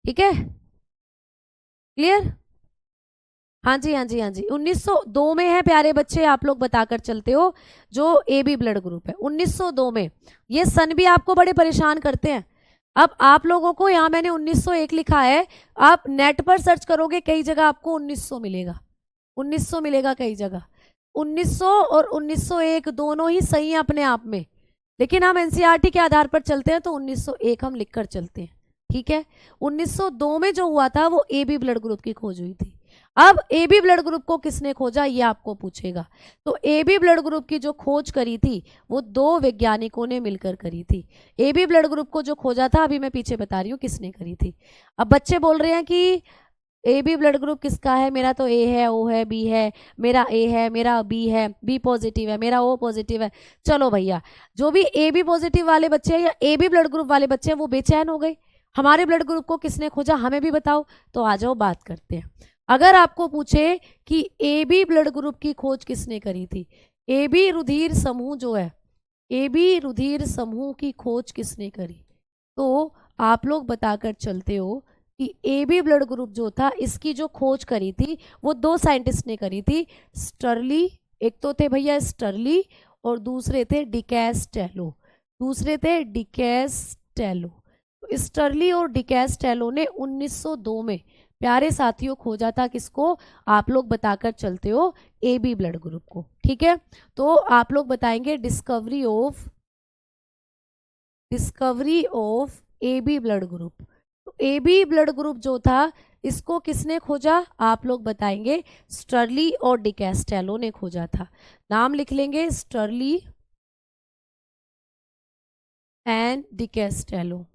ठीक है, क्लियर। हाँ जी, हाँ जी, हाँ जी, 1902 में है प्यारे बच्चे, आप लोग बताकर चलते हो जो ए बी ब्लड ग्रुप है 1902 में। ये सन भी आपको बड़े परेशान करते हैं। अब आप लोगों को यहाँ मैंने 1901 लिखा है, आप नेट पर सर्च करोगे कई जगह आपको 1900 मिलेगा, 1900 मिलेगा कई जगह। 1900 और 1901 दोनों ही सही हैं अपने आप में, लेकिन हम एनसीईआरटी के आधार पर चलते हैं तो 1901 हम लिखकर चलते हैं, ठीक है। 1902 में जो हुआ था वो ए बी ब्लड ग्रुप की खोज हुई थी। अब ए बी ब्लड ग्रुप को किसने खोजा, ये आपको पूछेगा। तो ए बी ब्लड ग्रुप की जो खोज करी थी वो 2 वैज्ञानिकों ने मिलकर करी थी। ए बी ब्लड ग्रुप को जो खोजा था, अभी मैं पीछे बता रही हूँ किसने करी थी। अब बच्चे बोल रहे हैं कि ए बी ब्लड ग्रुप किसका है, मेरा तो ए है, ओ है, बी है, मेरा ए है, मेरा बी है, बी पॉजिटिव है, मेरा ओ पॉजिटिव है। चलो भैया, जो भी ए बी पॉजिटिव वाले बच्चे हैं या ए बी ब्लड ग्रुप वाले बच्चे हैं वो बेचैन हो गए, हमारे ब्लड ग्रुप को किसने खोजा, हमें भी बताओ। तो आ जाओ बात करते हैं। अगर आपको पूछे कि ए बी ब्लड ग्रुप की खोज किसने करी थी, ए बी रुधिर समूह जो है, ए बी रुधिर समूह की खोज किसने करी, तो आप लोग बताकर चलते हो कि ए बी ब्लड ग्रुप जो था इसकी जो खोज करी थी वो 2 साइंटिस्ट ने करी थी। स्टर्ली, एक तो थे भैया स्टर्ली और दूसरे थे डिकैस्टेलो, दूसरे थे डिकैस्टेलो। स्टर्ली और डिकैस्टेलो ने 1902 में प्यारे साथियों खोजा था किसको, आप लोग बताकर चलते हो ए बी ब्लड ग्रुप को, ठीक है। तो आप लोग बताएंगे discovery of A B blood group. तो ए बी ब्लड ग्रुप जो था इसको किसने खोजा, आप लोग बताएंगे स्टर्ली और डिकैस्टेलो ने खोजा था। नाम लिख लेंगे, स्टर्ली एंड डिकैस्टेलो।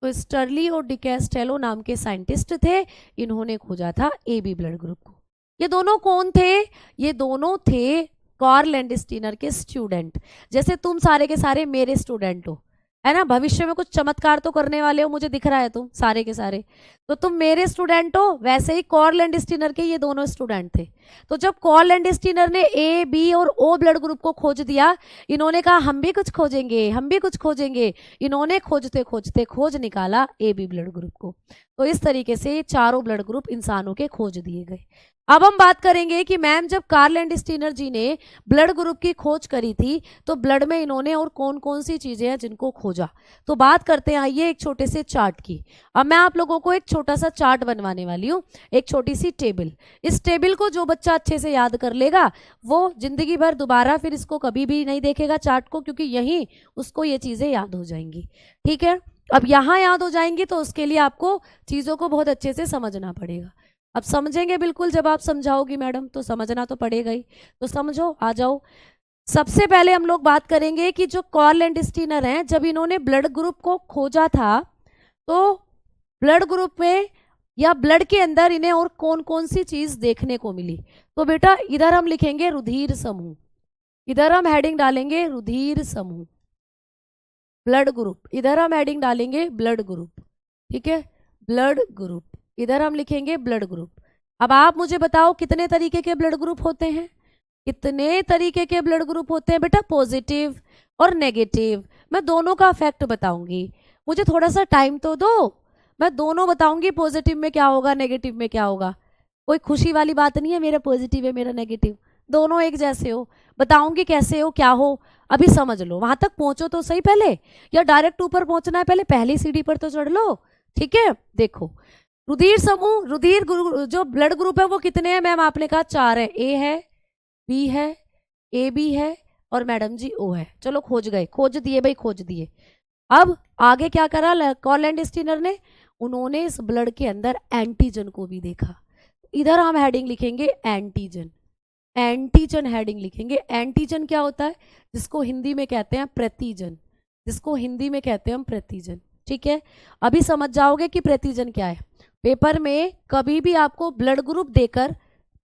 तो स्टर्ली और डिकैस्टेलो नाम के साइंटिस्ट थे, इन्होंने खोजा था ए बी ब्लड ग्रुप को। ये दोनों कौन थे, ये दोनों थे कॉर्लैंड स्टीनर के स्टूडेंट। जैसे तुम सारे के सारे मेरे स्टूडेंट हो, है ना, भविष्य में कुछ चमत्कार तो करने वाले हो, मुझे दिख रहा है तुम सारे के सारे, तो तुम मेरे स्टूडेंट हो। वैसे ही कॉर्लैंड स्टीनर के ये दोनों स्टूडेंट थे। तो जब कॉर्लैंड स्टीनर ने ए बी और ओ ब्लड ग्रुप को खोज दिया, इन्होंने कहा हम भी कुछ खोजेंगे, हम भी कुछ खोजेंगे। इन्होंने खोजते खोजते खोज निकाला ए बी ब्लड ग्रुप को। तो इस तरीके से चारों ब्लड ग्रुप इंसानों के खोज दिए गए। अब हम बात करेंगे कि मैम जब कॉर्लैंड स्टीनर जी ने ब्लड ग्रुप की खोज करी थी तो ब्लड में इन्होंने और कौन कौन सी चीजें हैं जिनको खोजा। तो बात करते हैं आइए एक छोटे से चार्ट की। अब मैं आप लोगों को एक छोटा सा चार्ट बनवाने वाली हूँ, एक छोटी सी टेबल। इस टेबल को जो बच्चा अच्छे से याद कर लेगा वो जिंदगी भर दोबारा फिर इसको कभी भी नहीं देखेगा चार्ट को, क्योंकि यहीं उसको ये चीजें याद हो जाएंगी, ठीक है। अब यहाँ याद हो जाएंगी तो उसके लिए आपको चीजों को बहुत अच्छे से समझना पड़ेगा। अब समझेंगे बिल्कुल, जब आप समझाओगी मैडम तो समझना तो पड़ेगा ही। तो समझो, आ जाओ। सबसे पहले हम लोग बात करेंगे कि जो कॉर्लैंड स्टीनर हैं, जब इन्होंने ब्लड ग्रुप को खोजा था तो ब्लड ग्रुप में या ब्लड के अंदर इन्हें और कौन कौन सी चीज देखने को मिली। तो बेटा इधर हम लिखेंगे रुधिर समूह, इधर हम हेडिंग डालेंगे रुधिर समूह, ब्लड ग्रुप, इधर हम हेडिंग डालेंगे ब्लड ग्रुप, ठीक है, ब्लड ग्रुप, इधर हम लिखेंगे ब्लड ग्रुप। अब आप मुझे बताओ कितने तरीके के ब्लड ग्रुप होते हैं, कितने तरीके के ब्लड ग्रुप होते हैं बेटा, पॉजिटिव और नेगेटिव। मैं दोनों का इफेक्ट बताऊंगी, मुझे थोड़ा सा टाइम तो दो, मैं दोनों बताऊंगी पॉजिटिव में क्या होगा नेगेटिव में क्या होगा। कोई खुशी वाली बात नहीं है मेरा पॉजिटिव है मेरा नेगेटिव, दोनों एक जैसे हो। बताऊंगी कैसे हो क्या हो, अभी समझ लो, वहां तक पहुंचो तो सही पहले, या डायरेक्ट ऊपर पहुंचना है, पहले पहली सीढ़ी पर तो चढ़ लो, ठीक है। देखो रुधिर समूह, जो ब्लड ग्रुप है वो कितने हैं मैम? आपने कहा 4 है। ए है, बी है, ए बी है और मैडम जी ओ है। चलो खोज गए, खोज दिए भाई, खोज दिए। अब आगे क्या करा कॉलैंड स्टीनर ने? उन्होंने इस ब्लड के अंदर एंटीजन को भी देखा। इधर हम हेडिंग लिखेंगे एंटीजन, एंटीजन हेडिंग लिखेंगे। एंटीजन क्या होता है? जिसको हिंदी में कहते हैं प्रतिजन, जिसको हिंदी में कहते हैं हम प्रतिजन। ठीक है, अभी समझ जाओगे कि प्रतिजन क्या है। पेपर में कभी भी आपको ब्लड ग्रुप देकर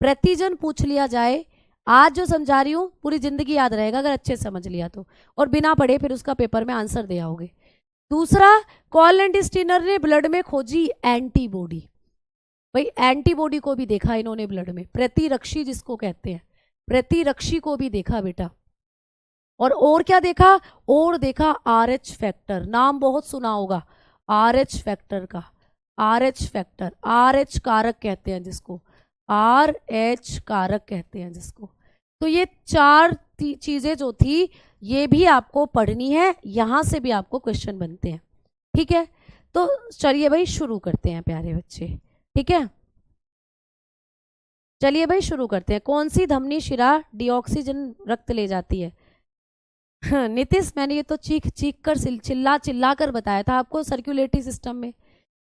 प्रतिजन पूछ लिया जाए, आज जो समझा रही हूँ पूरी जिंदगी याद रहेगा अगर अच्छे से समझ लिया तो, और बिना पढ़े फिर उसका पेपर में आंसर दे आओगे। दूसरा, कॉलैंड स्टीनर ने ब्लड में खोजी एंटीबॉडी। भाई एंटीबॉडी को भी देखा इन्होंने ब्लड में, प्रतिरक्षी जिसको कहते हैं, प्रतिरक्षी को भी देखा बेटा। और क्या देखा? और देखा RH फैक्टर, नाम बहुत सुना होगा RH फैक्टर का। RH फैक्टर, RH कारक कहते हैं जिसको, RH कारक कहते हैं जिसको। तो ये 4 चीजें जो थी ये भी आपको पढ़नी है, यहां से भी आपको क्वेश्चन बनते हैं। ठीक है, तो चलिए भाई शुरू करते हैं प्यारे बच्चे। ठीक है, चलिए भाई शुरू करते हैं। कौन सी धमनी शिरा डिऑक्सीजन रक्त ले जाती है? नीतीश, मैंने ये तो चीख चीख कर चिल्ला चिल्ला कर बताया था आपको सर्कुलेटरी सिस्टम में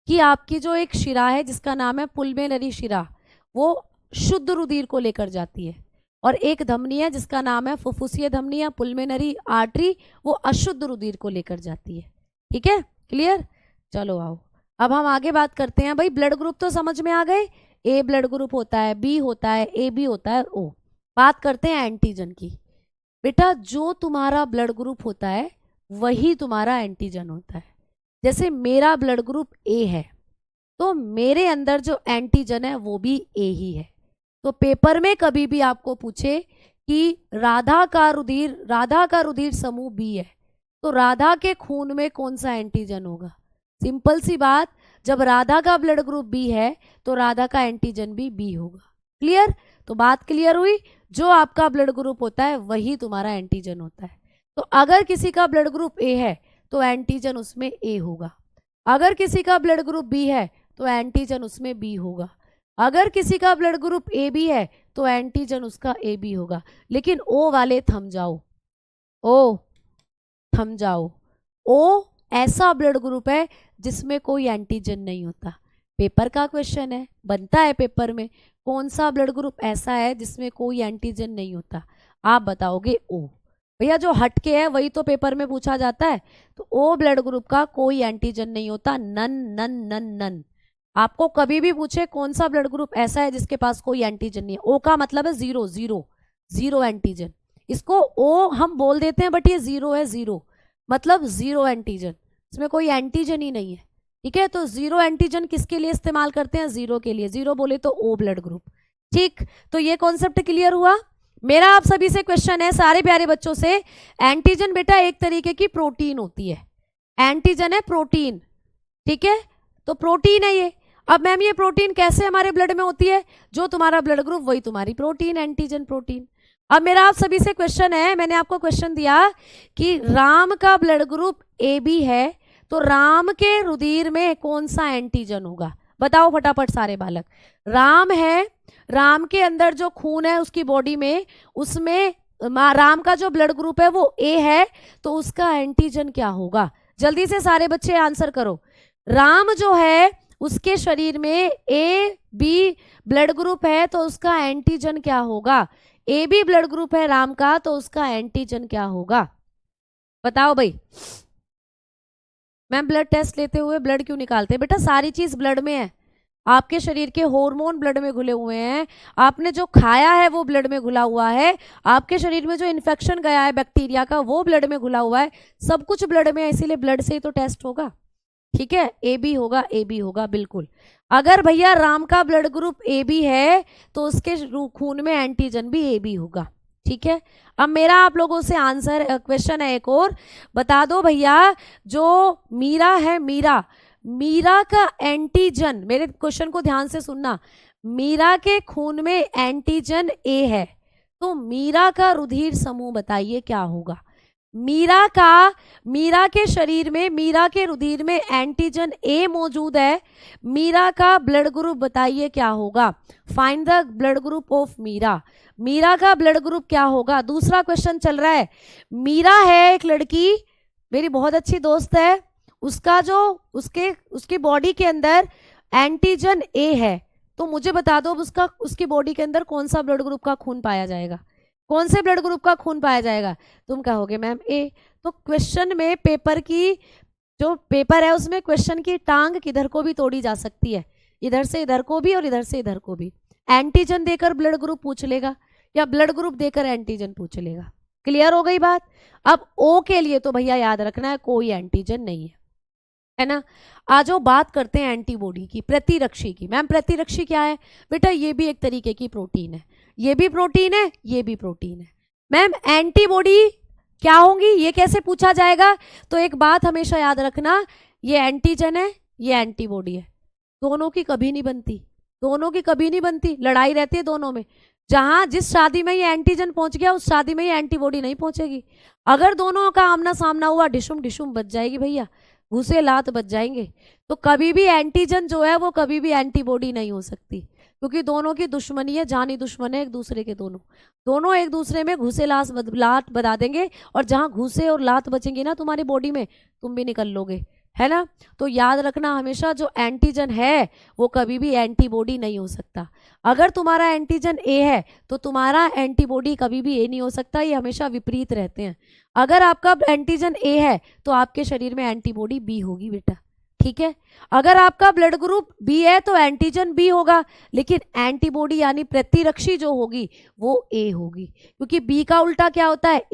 कि आपकी जो एक शिरा है जिसका नाम है पुल्मेनरी शिरा, वो शुद्ध रुधिर को लेकर जाती है, और एक धमनी है जिसका नाम है फुफ्फुसीय धमनी या पुल्मेनरी आर्टरी, वो अशुद्ध रुधिर को लेकर जाती है। ठीक है, क्लियर? चलो आओ अब हम आगे बात करते हैं। भाई ब्लड ग्रुप तो समझ में आ गए, ए ब्लड ग्रुप होता है, बी होता है, ए बी होता है, ओ। बात करते हैं एंटीजन की। बेटा जो तुम्हारा ब्लड ग्रुप होता है वही तुम्हारा एंटीजन होता है। जैसे मेरा ब्लड ग्रुप ए है तो मेरे अंदर जो एंटीजन है वो भी ए ही है। तो पेपर में कभी भी आपको पूछे कि राधा का रुधिर समूह बी है, तो राधा के खून में कौन सा एंटीजन होगा? सिंपल सी बात, जब राधा का ब्लड ग्रुप बी है तो राधा का एंटीजन भी बी होगा। क्लियर? तो बात क्लियर हुई, जो आपका ब्लड ग्रुप होता है वही तुम्हारा एंटीजन होता है। तो अगर किसी का ब्लड ग्रुप ए है तो एंटीजन उसमें ए होगा, अगर किसी का ब्लड ग्रुप बी है तो एंटीजन उसमें बी होगा, अगर किसी का ब्लड ग्रुप ए बी है तो एंटीजन उसका ए बी होगा। लेकिन ओ वाले थम जाओ, ओ थम जाओ। ओ ऐसा ब्लड ग्रुप है जिसमें कोई एंटीजन नहीं होता। पेपर का क्वेश्चन है, बनता है पेपर में, कौन सा ब्लड ग्रुप ऐसा है जिसमें कोई एंटीजन नहीं होता? आप बताओगे ओ। भैया जो हटके है वही तो पेपर में पूछा जाता है। तो ओ ब्लड ग्रुप का कोई एंटीजन नहीं होता, नन नन नन नन। आपको कभी भी पूछे कौन सा ब्लड ग्रुप ऐसा है जिसके पास कोई एंटीजन नहीं है, ओ का मतलब है जीरो, जीरो जीरो एंटीजन। इसको ओ हम बोल देते हैं बट ये जीरो है, जीरो मतलब जीरो एंटीजन, इसमें कोई एंटीजन ही नहीं है। ठीक है, तो जीरो एंटीजन किसके लिए इस्तेमाल करते हैं? जीरो के लिए। जीरो बोले तो ओ ब्लड ग्रुप। ठीक, तो ये कॉन्सेप्ट क्लियर हुआ। मेरा आप सभी से क्वेश्चन है, सारे प्यारे बच्चों से, एंटीजन बेटा एक तरीके की प्रोटीन होती है, एंटीजन है प्रोटीन। ठीक है, तो प्रोटीन है ये। अब मैम ये प्रोटीन कैसे हमारे ब्लड में होती है? जो तुम्हारा ब्लड ग्रुप वही तुम्हारी प्रोटीन, एंटीजन प्रोटीन। अब मेरा आप सभी से क्वेश्चन है, मैंने आपको क्वेश्चन दिया कि राम का ब्लड ग्रुप ए बी है, तो राम के रुधिर में कौन सा एंटीजन होगा? बताओ फटाफट सारे बालक। राम है, राम के अंदर जो खून है उसकी बॉडी में, उसमें राम का जो ब्लड ग्रुप है वो ए है, तो उसका एंटीजन क्या होगा? जल्दी से सारे बच्चे आंसर करो। राम जो है उसके शरीर में ए बी ब्लड ग्रुप है, तो उसका एंटीजन क्या होगा? ए बी ब्लड ग्रुप है राम का, तो उसका एंटीजन क्या होगा? बताओ भाई। मैम ब्लड टेस्ट लेते हुए ब्लड क्यों निकालते हैं? बेटा सारी चीज ब्लड में है, आपके शरीर के हार्मोन ब्लड में घुले हुए हैं, आपने जो खाया है वो ब्लड में घुला हुआ है, आपके शरीर में जो इन्फेक्शन गया है बैक्टीरिया का वो ब्लड में घुला हुआ है, सब कुछ ब्लड में है, इसीलिए ब्लड से ही तो टेस्ट होगा। ठीक है, ए बी होगा, ए बी होगा बिल्कुल। अगर भैया राम का ब्लड ग्रुप ए बी है तो उसके खून में एंटीजन भी ए बी होगा। ठीक है, अब मेरा आप लोगों से आंसर क्वेश्चन है एक और, बता दो भैया, जो मीरा है, मीरा का एंटीजन, मेरे क्वेश्चन को ध्यान से सुनना, मीरा के खून में एंटीजन ए है, तो मीरा का रुधिर समूह बताइए क्या होगा? मीरा के शरीर में, मीरा के रुधिर में एंटीजन ए मौजूद है। मीरा का ब्लड ग्रुप बताइए क्या होगा। Find the blood group of Meera. Meera का ब्लड ग्रुप क्या होगा। दूसरा क्वेश्चन चल रहा है, मीरा है एक लड़की, मेरी बहुत अच्छी दोस्त है, उसका जो उसकी बॉडी के अंदर एंटीजन ए है, तो मुझे बता दो उसकी बॉडी के अंदर कौन सा ब्लड ग्रुप का खून पाया जाएगा, कौन से ब्लड ग्रुप का खून पाया जाएगा। तुम कहोगे मैम ए। तो क्वेश्चन में पेपर की जो पेपर है उसमें क्वेश्चन की टांग किधर को भी तोड़ी जा सकती है, इधर से इधर को भी और इधर से इधर को भी। एंटीजन देकर ब्लड ग्रुप पूछ लेगा या ब्लड ग्रुप देकर एंटीजन पूछ लेगा। क्लियर हो गई बात। अब ओ के लिए तो भैया याद रखना है कोई एंटीजन नहीं है ना। आज वो बात करते हैं एंटीबॉडी की, प्रतिरक्षी की। मैम प्रतिरक्षी क्या है बेटा, ये भी एक तरीके की प्रोटीन है, ये भी प्रोटीन है, ये भी प्रोटीन है। मैम एंटीबॉडी क्या होंगी, ये कैसे पूछा जाएगा। तो एक बात हमेशा याद रखना, ये एंटीजन है, ये एंटीबॉडी है, दोनों की कभी नहीं बनती, दोनों की कभी नहीं बनती, लड़ाई रहती है दोनों में। जहां जिस शादी में ये एंटीजन पहुंच गया उस शादी में ये एंटीबॉडी नहीं पहुंचेगी। अगर दोनों का आमना सामना हुआ डिशुम डिशुम बच जाएगी भैया, घुसे लात बच जाएंगे। तो कभी भी एंटीजन जो है वो कभी भी एंटीबॉडी नहीं हो सकती, क्योंकि दोनों की दुश्मनी है, जानी दुश्मन है एक दूसरे के। दोनों एक दूसरे में घुसे लात बता देंगे, और जहां घुसे और लात बचेंगी ना तुम्हारी बॉडी में, तुम भी निकल लोगे, है ना। तो याद रखना हमेशा जो एंटीजन है वो कभी भी एंटीबॉडी नहीं हो सकता। अगर तुम्हारा एंटीजन ए है तो तुम्हारा एंटीबॉडी कभी भी ए नहीं हो सकता, ये हमेशा विपरीत रहते हैं। अगर आपका एंटीजन ए है तो आपके शरीर में एंटीबॉडी बी होगी बेटा, ठीक है। अगर आपका ब्लड ग्रुप बी है तो एंटीजन बी होगा, लेकिन एंटीबॉडी यानी प्रतिरक्षी जो होगी वो ए होगी, क्योंकि बी का उल्टा क्या होता है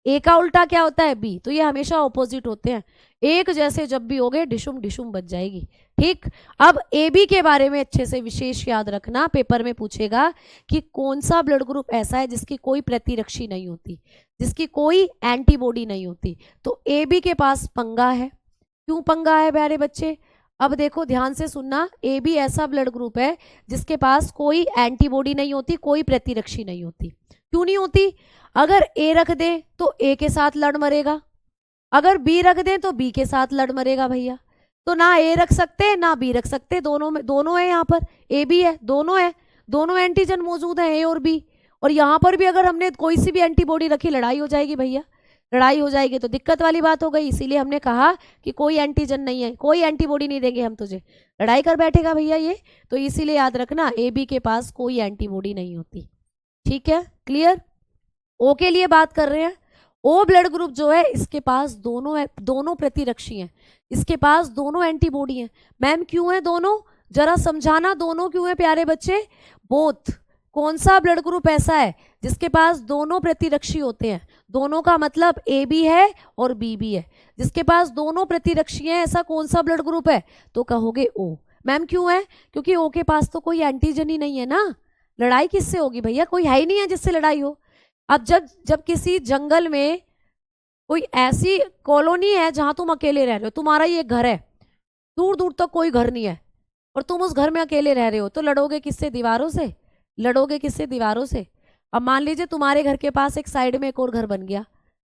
ए का उल्टा क्या होता है बी। तो ये हमेशा ऑपोजिट होते हैं, एक जैसे जब भी होगे डिशुम डिशुम बच जाएगी, ठीक। अब ए बी के बारे में अच्छे से विशेष याद रखना, पेपर में पूछेगा कि कौन सा ब्लड ग्रुप ऐसा है जिसकी कोई प्रतिरक्षी नहीं होती, जिसकी कोई एंटीबॉडी नहीं होती। तो ए बी के पास पंगा है। क्यों पंगा है प्यारे बच्चे, अब देखो ध्यान से सुनना। ए बी ऐसा ब्लड ग्रुप है जिसके पास कोई एंटीबॉडी नहीं होती, कोई प्रतिरक्षी नहीं होती। क्यों नहीं होती, अगर ए रख दें तो ए के साथ लड़ मरेगा, अगर बी रख दें तो बी के साथ लड़ मरेगा भैया। तो ना ए रख सकते ना बी रख सकते, दोनों है, यहाँ पर ए बी है, दोनों एंटीजन मौजूद है ए और बी। और यहाँ पर भी अगर हमने कोई सी भी एंटीबॉडी रखी लड़ाई हो जाएगी भैया, लड़ाई हो जाएगी तो दिक्कत वाली बात हो गई। इसीलिए हमने कहा कि कोई एंटीजन नहीं है, कोई एंटीबॉडी नहीं देंगे हम तुझे, लड़ाई कर बैठेगा भैया ये। तो इसीलिए याद रखना ए बी के पास कोई एंटीबॉडी नहीं होती, ठीक है। क्लियर। ओ के लिए बात कर रहे हैं। ओ ब्लड ग्रुप जो है इसके पास दोनों प्रतिरक्षी हैं, इसके पास दोनों एंटीबॉडी हैं। मैम क्यों है दोनों, जरा समझाना दोनों क्यों है प्यारे बच्चे। बोथ, कौन सा ब्लड ग्रुप ऐसा है जिसके पास दोनों प्रतिरक्षी होते हैं, दोनों का मतलब ए बी है और बी भी है, जिसके पास दोनों प्रतिरक्षी हैं, ऐसा कौन सा ब्लड ग्रुप है। तो कहोगे ओ। मैम क्यों है, क्योंकि ओ के पास तो कोई एंटीजन ही नहीं है ना, लड़ाई किससे होगी भैया, कोई है ही नहीं है जिससे लड़ाई हो। अब जब किसी जंगल में कोई ऐसी कॉलोनी है जहां तुम अकेले रह रहे हो, तुम्हारा ये घर है, दूर दूर तक कोई घर नहीं है और तुम उस घर में अकेले रह रहे हो, तो लड़ोगे किससे, दीवारों से, लड़ोगे किससे, दीवारों से। अब मान लीजिए तुम्हारे घर के पास एक साइड में एक और घर बन गया,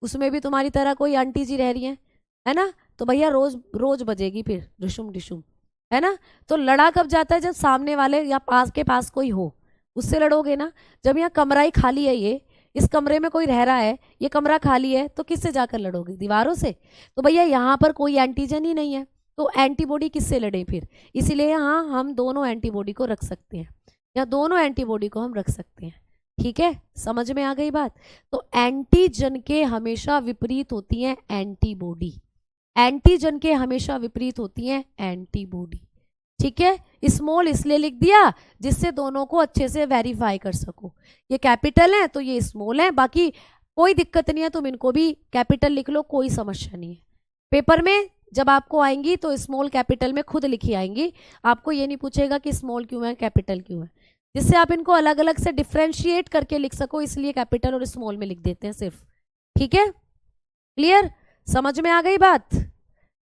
उसमें भी तुम्हारी तरह कोई आंटी जी रह रही है ना, तो भैया रोज रोज बजेगी फिर डिशुम डिशुम, है ना। तो लड़ा कब जाता है, जब सामने वाले या पास के पास कोई हो, उससे लड़ोगे ना। जब यहाँ कमरा ही खाली है, ये इस कमरे में कोई रह रहा है, ये कमरा खाली है, तो किससे जाकर लड़ोगे, दीवारों से। तो भैया यहाँ पर कोई एंटीजन ही नहीं है, तो एंटीबॉडी किससे लड़े फिर। इसीलिए यहाँ हम दोनों एंटीबॉडी को रख सकते हैं, या दोनों एंटीबॉडी को हम रख सकते हैं, ठीक है। समझ में आ गई बात। तो एंटीजन के हमेशा विपरीत होती हैं एंटीबॉडी, एंटीजन के हमेशा विपरीत होती हैं एंटीबॉडी, ठीक है। स्मॉल इसलिए लिख दिया जिससे दोनों को अच्छे से वेरीफाई कर सको। ये कैपिटल है तो ये स्मॉल है, बाकी कोई दिक्कत नहीं है, तुम इनको भी कैपिटल लिख लो, कोई समस्या नहीं है। पेपर में जब आपको आएंगी तो स्मॉल कैपिटल में खुद लिखी आएंगी, आपको ये नहीं पूछेगा कि स्मॉल क्यों है कैपिटल क्यों है, जिससे आप इनको अलग अलग से डिफ्रेंशिएट करके लिख सको, इसलिए कैपिटल और स्मॉल में लिख देते हैं सिर्फ, ठीक है। क्लियर, समझ में आ गई बात,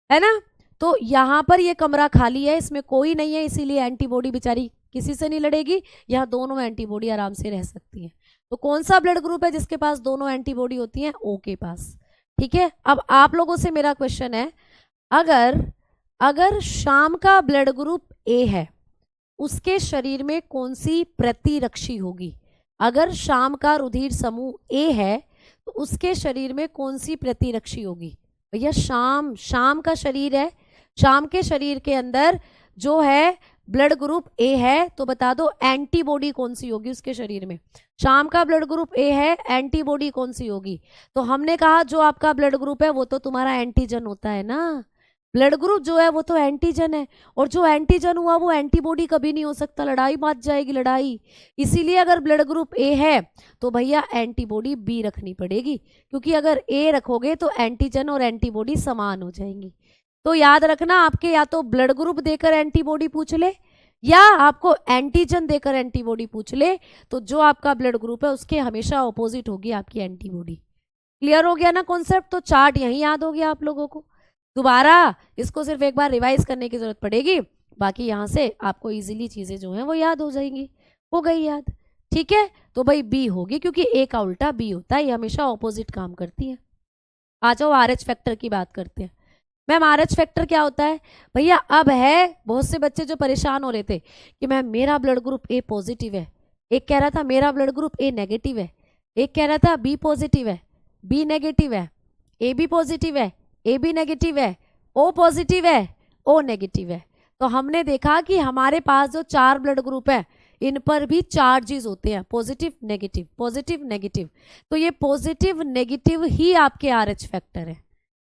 है ना। तो यहाँ पर ये कमरा खाली है, इसमें कोई नहीं है, इसीलिए एंटीबॉडी बेचारी किसी से नहीं लड़ेगी, यहाँ दोनों एंटीबॉडी आराम से रह सकती हैं। तो कौन सा ब्लड ग्रुप है जिसके पास दोनों एंटीबॉडी होती हैं, ओ के पास। ठीक है, अब आप लोगों से मेरा क्वेश्चन है, अगर अगर शाम का ब्लड ग्रुप ए है, उसके शरीर में कौन सी प्रतिरक्षी होगी? अगर शाम का रुधिर समूह ए है तो उसके शरीर में कौन सी प्रतिरक्षी होगी? भैया शाम का शरीर है, शाम के शरीर के अंदर जो है ब्लड ग्रुप ए है, तो बता दो एंटीबॉडी कौन सी होगी उसके शरीर में? शाम का ब्लड ग्रुप ए है, एंटीबॉडी कौन सी होगी? तो हमने कहा जो आपका ब्लड ग्रुप है वो तो तुम्हारा एंटीजन होता है ना, ब्लड ग्रुप जो है वो तो एंटीजन है, और जो एंटीजन हुआ वो एंटीबॉडी कभी नहीं हो सकता, लड़ाई बात जाएगी लड़ाई। इसीलिए अगर ब्लड ग्रुप ए है तो भैया एंटीबॉडी बी रखनी पड़ेगी, क्योंकि अगर ए रखोगे तो एंटीजन और एंटीबॉडी समान हो जाएंगी। तो याद रखना, आपके या तो ब्लड ग्रुप देकर एंटीबॉडी पूछ ले या आपको एंटीजन देकर एंटीबॉडी पूछ ले, तो जो आपका ब्लड ग्रुप है उसके हमेशा ऑपोजिट होगी आपकी एंटीबॉडी। क्लियर हो गया ना कॉन्सेप्ट? तो चार्ट यही याद हो गया आप लोगों को, दोबारा इसको सिर्फ एक बार रिवाइज करने की जरूरत पड़ेगी, बाकी यहाँ से आपको इजीली चीजें जो हैं वो याद हो जाएंगी। हो गई याद? ठीक है, तो भाई बी होगी, क्योंकि ए का उल्टा बी होता है, ये हमेशा ऑपोजिट काम करती है। आ जाओ आरएच फैक्टर की बात करते हैं। मैम आरएच फैक्टर क्या होता है? भैया अब है, बहुत से बच्चे जो परेशान हो रहे थे कि मैम मेरा ब्लड ग्रुप ए पॉजिटिव है, एक कह रहा था मेरा ब्लड ग्रुप ए नेगेटिव है, एक कह रहा था बी पॉजिटिव है, बी नेगेटिव है, ए बी पॉजिटिव है, ए बी नेगेटिव है, ओ पॉजिटिव है, ओ नेगेटिव है। तो हमने देखा कि हमारे पास जो 4 ब्लड ग्रुप है इन पर भी चार्जेस होते हैं, पॉजिटिव नेगेटिव पॉजिटिव नेगेटिव। तो ये पॉजिटिव नेगेटिव ही आपके आरएच फैक्टर है।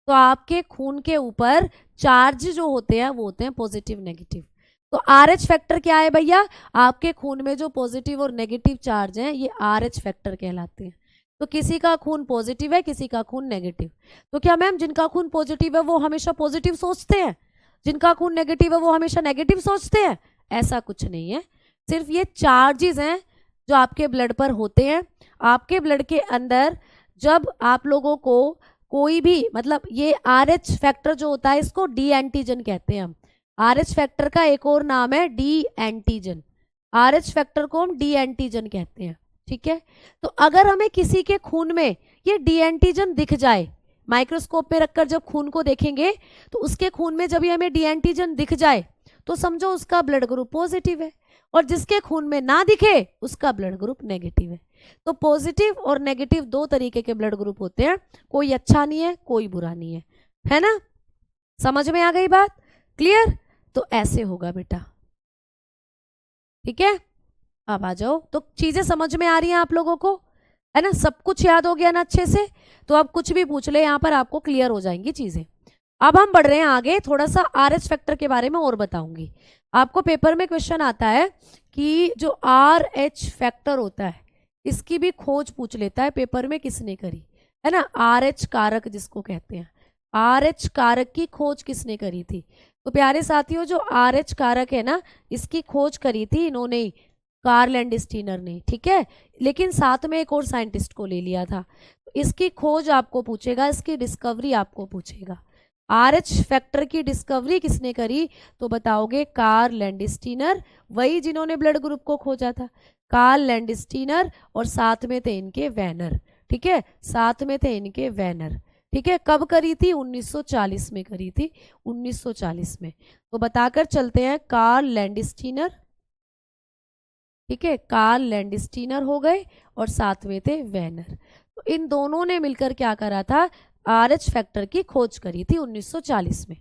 तो आपके खून के ऊपर चार्ज जो होते हैं वो होते हैं पॉजिटिव नेगेटिव। तो आरएच फैक्टर क्या है भैया? आपके खून में जो पॉजिटिव और नेगेटिव चार्ज हैं ये आरएच फैक्टर कहलाते हैं। तो किसी का खून पॉजिटिव है, किसी का खून नेगेटिव। तो क्या मैम जिनका खून पॉजिटिव है वो हमेशा पॉजिटिव सोचते हैं, जिनका खून नेगेटिव है वो हमेशा नेगेटिव सोचते हैं? ऐसा कुछ नहीं है, सिर्फ ये चार्जेस हैं जो आपके ब्लड पर होते हैं। आपके ब्लड के अंदर जब आप लोगों को कोई भी, मतलब ये आरएच फैक्टर जो होता है इसको डी एंटीजन कहते हैं हम। आरएच फैक्टर का एक और नाम है डी एंटीजन, आरएच फैक्टर को हम डी एंटीजन कहते हैं। ठीक है, तो अगर हमें किसी के खून में ये डी एंटीजन दिख जाए, माइक्रोस्कोप में रखकर जब खून को देखेंगे तो उसके खून में जब हमें डी एंटीजन दिख जाए तो समझो उसका ब्लड ग्रुप पॉजिटिव है, और जिसके खून में ना दिखे उसका ब्लड ग्रुप नेगेटिव है। तो पॉजिटिव और नेगेटिव 2 तरीके के ब्लड ग्रुप होते हैं, कोई अच्छा नहीं है कोई बुरा नहीं है ना? समझ में आ गई बात? क्लियर? तो ऐसे होगा बेटा। ठीक है, अब आ जाओ। तो चीजें समझ में आ रही हैं आप लोगों को, है ना? सब कुछ याद हो गया ना अच्छे से? तो अब कुछ भी पूछ ले यहाँ पर आपको क्लियर हो जाएंगी चीजें। अब हम बढ़ रहे हैं आगे, थोड़ा सा आरएच फैक्टर के बारे में और बताऊंगी। आपको पेपर में क्वेश्चन आता है कि जो आरएच फैक्टर होता है इसकी भी खोज पूछ लेता है पेपर में, किसने करी, है ना? आरएच कारक जिसको कहते हैं, आरएच कारक की खोज किसने करी थी? तो प्यारे साथियों जो आरएच कारक है ना इसकी खोज करी थी इन्होंने, कार्ल लैंडस्टीनर ने। ठीक है, लेकिन साथ में एक और साइंटिस्ट को ले लिया था। तो इसकी खोज आपको पूछेगा, इसकी डिस्कवरी आपको पूछेगा। आरएच फैक्टर की डिस्कवरी किसने करी? तो बताओगे कार्ल लैंडस्टीनर, वही जिन्होंने ब्लड ग्रुप को खोजा था, कार्ल लैंडस्टीनर, और साथ में थे इनके वेनर। ठीक है, साथ में थे इनके वेनर। ठीक है, कब करी थी? 1940 में करी थी, 1940 में। तो बताकर चलते हैं कार्ल लैंडस्टीनर। ठीक है, कार्ल लैंडस्टीनर हो गए और साथ में थे वेनर। तो इन दोनों ने मिलकर क्या करा था? आरएच फैक्टर की खोज करी थी 1940 में।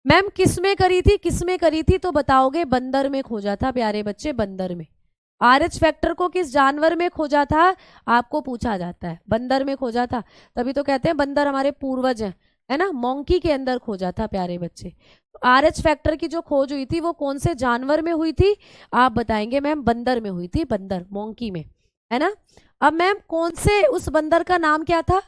मैम किस में करी थी, किस में करी थी? तो बताओगे बंदर में खोजा था प्यारे बच्चे, बंदर में। आरएच फैक्टर को किस जानवर में खोजा था आपको पूछा जाता है, बंदर में खोजा था। तभी तो कहते हैं बंदर हमारे पूर्वज हैं, है ना? मोंकी के अंदर खोजा था प्यारे बच्चे। आरएच फैक्टर की जो खोज हुई थी वो कौन से जानवर में हुई थी? आप बताएंगे मैम बंदर में हुई थी, बंदर, मोंकी में, है ना? अब मैम कौन से, उस बंदर का नाम क्या था?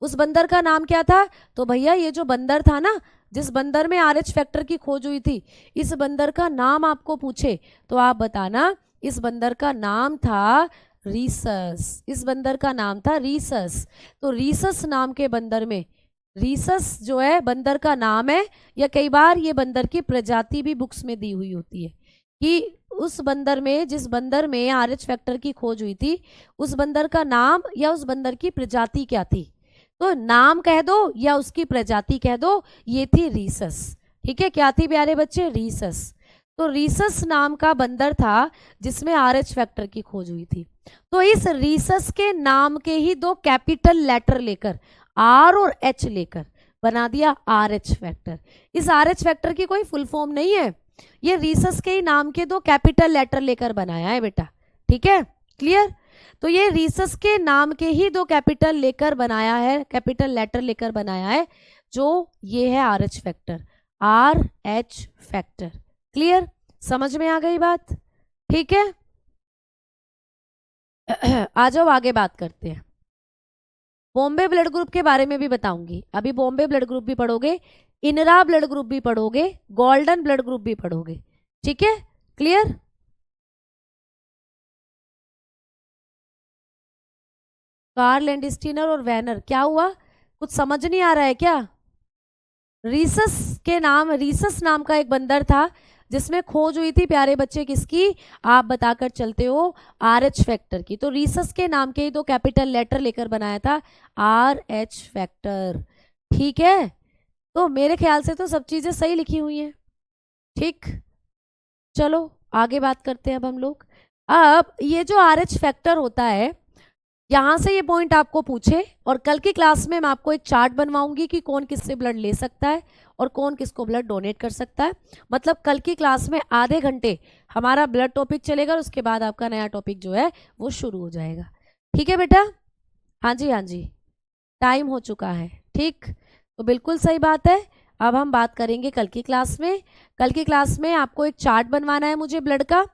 उस बंदर का नाम क्या था? तो भैया ये जो बंदर था ना, जिस बंदर में आरएच फैक्टर की खोज हुई थी, इस बंदर का नाम आपको पूछे तो आप बताना इस बंदर का नाम था रीसस। इस बंदर का नाम था रीसस। तो रीसस नाम के बंदर में, रीसस जो है बंदर का नाम है, या कई बार ये बंदर की प्रजाति भी बुक्स में दी हुई होती है कि उस बंदर में, जिस बंदर में आरएच फैक्टर की खोज हुई थी, उस बंदर का नाम या उस बंदर की प्रजाति क्या थी? तो नाम कह दो या उसकी प्रजाति कह दो, ये थी रीसस। ठीक है, क्या थी प्यारे बच्चे? रीसस। तो रीसस नाम का बंदर था जिसमें RH फैक्टर की खोज हुई थी। तो इस रीसस के नाम के ही दो कैपिटल लेटर लेकर, R और H लेकर बना दिया RH फैक्टर। इस RH फैक्टर की कोई फुल फॉर्म नहीं है, ये रीसस के ही नाम के दो कैपिटल लेटर लेकर बनाया है बेटा। ठीक है, क्लियर? तो ये रीसस के नाम के ही दो कैपिटल लेकर बनाया है, कैपिटल लेटर लेकर बनाया है, जो ये है RH factor, RH factor. Clear? समझ में आ गई बात? ठीक है, आ जाओ आगे बात करते हैं। बॉम्बे ब्लड ग्रुप के बारे में भी बताऊंगी। अभी बॉम्बे ब्लड ग्रुप भी पढ़ोगे, इनरा ब्लड ग्रुप भी पढ़ोगे, गोल्डन ब्लड ग्रुप भी पढ़ोगे। ठीक है, क्लियर? कार्ल लैंडस्टीनर और वैनर, क्या हुआ? कुछ समझ नहीं आ रहा है क्या? रीसस नाम का एक बंदर था जिसमें खोज हुई थी प्यारे बच्चे किसकी? आप बताकर चलते हो RH फैक्टर की। तो रीसस के नाम के ही दो कैपिटल लेटर लेकर बनाया था, RH फैक्टर। ठीक है, तो मेरे ख्याल से तो सब चीजें सही लिखी हुई हैं। ठीक, चलो आगे बात करते हैं अब हम लोग। अब ये जो RH फैक्टर होता है, यहां से ये पॉइंट आपको पूछे और कल की क्लास में मैं आपको एक चार्ट बनवाऊंगी कि कौन किससे ब्लड ले सकता है और कौन किसको ब्लड डोनेट कर सकता है। मतलब कल की क्लास में आधे घंटे हमारा ब्लड टॉपिक चलेगा और उसके बाद आपका नया टॉपिक जो है वो शुरू हो जाएगा। ठीक है बेटा? हाँ जी, हाँ जी, टाइम हो चुका है। ठीक, तो बिल्कुल सही बात है। अब हम बात करेंगे कल की क्लास में। कल की क्लास में आपको एक चार्ट बनवाना है मुझे ब्लड का,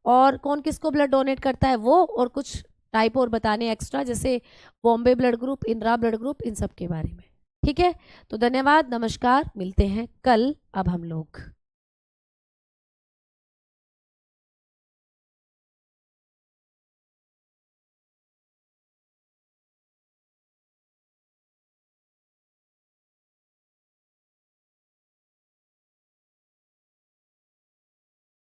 और कौन किसको ब्लड डोनेट करता है वो, और कुछ टाइप और बताने एक्स्ट्रा, जैसे बॉम्बे ब्लड ग्रुप, इनरा ब्लड ग्रुप, इन सब के बारे में। ठीक है, तो धन्यवाद, नमस्कार, मिलते हैं कल अब हम लोग।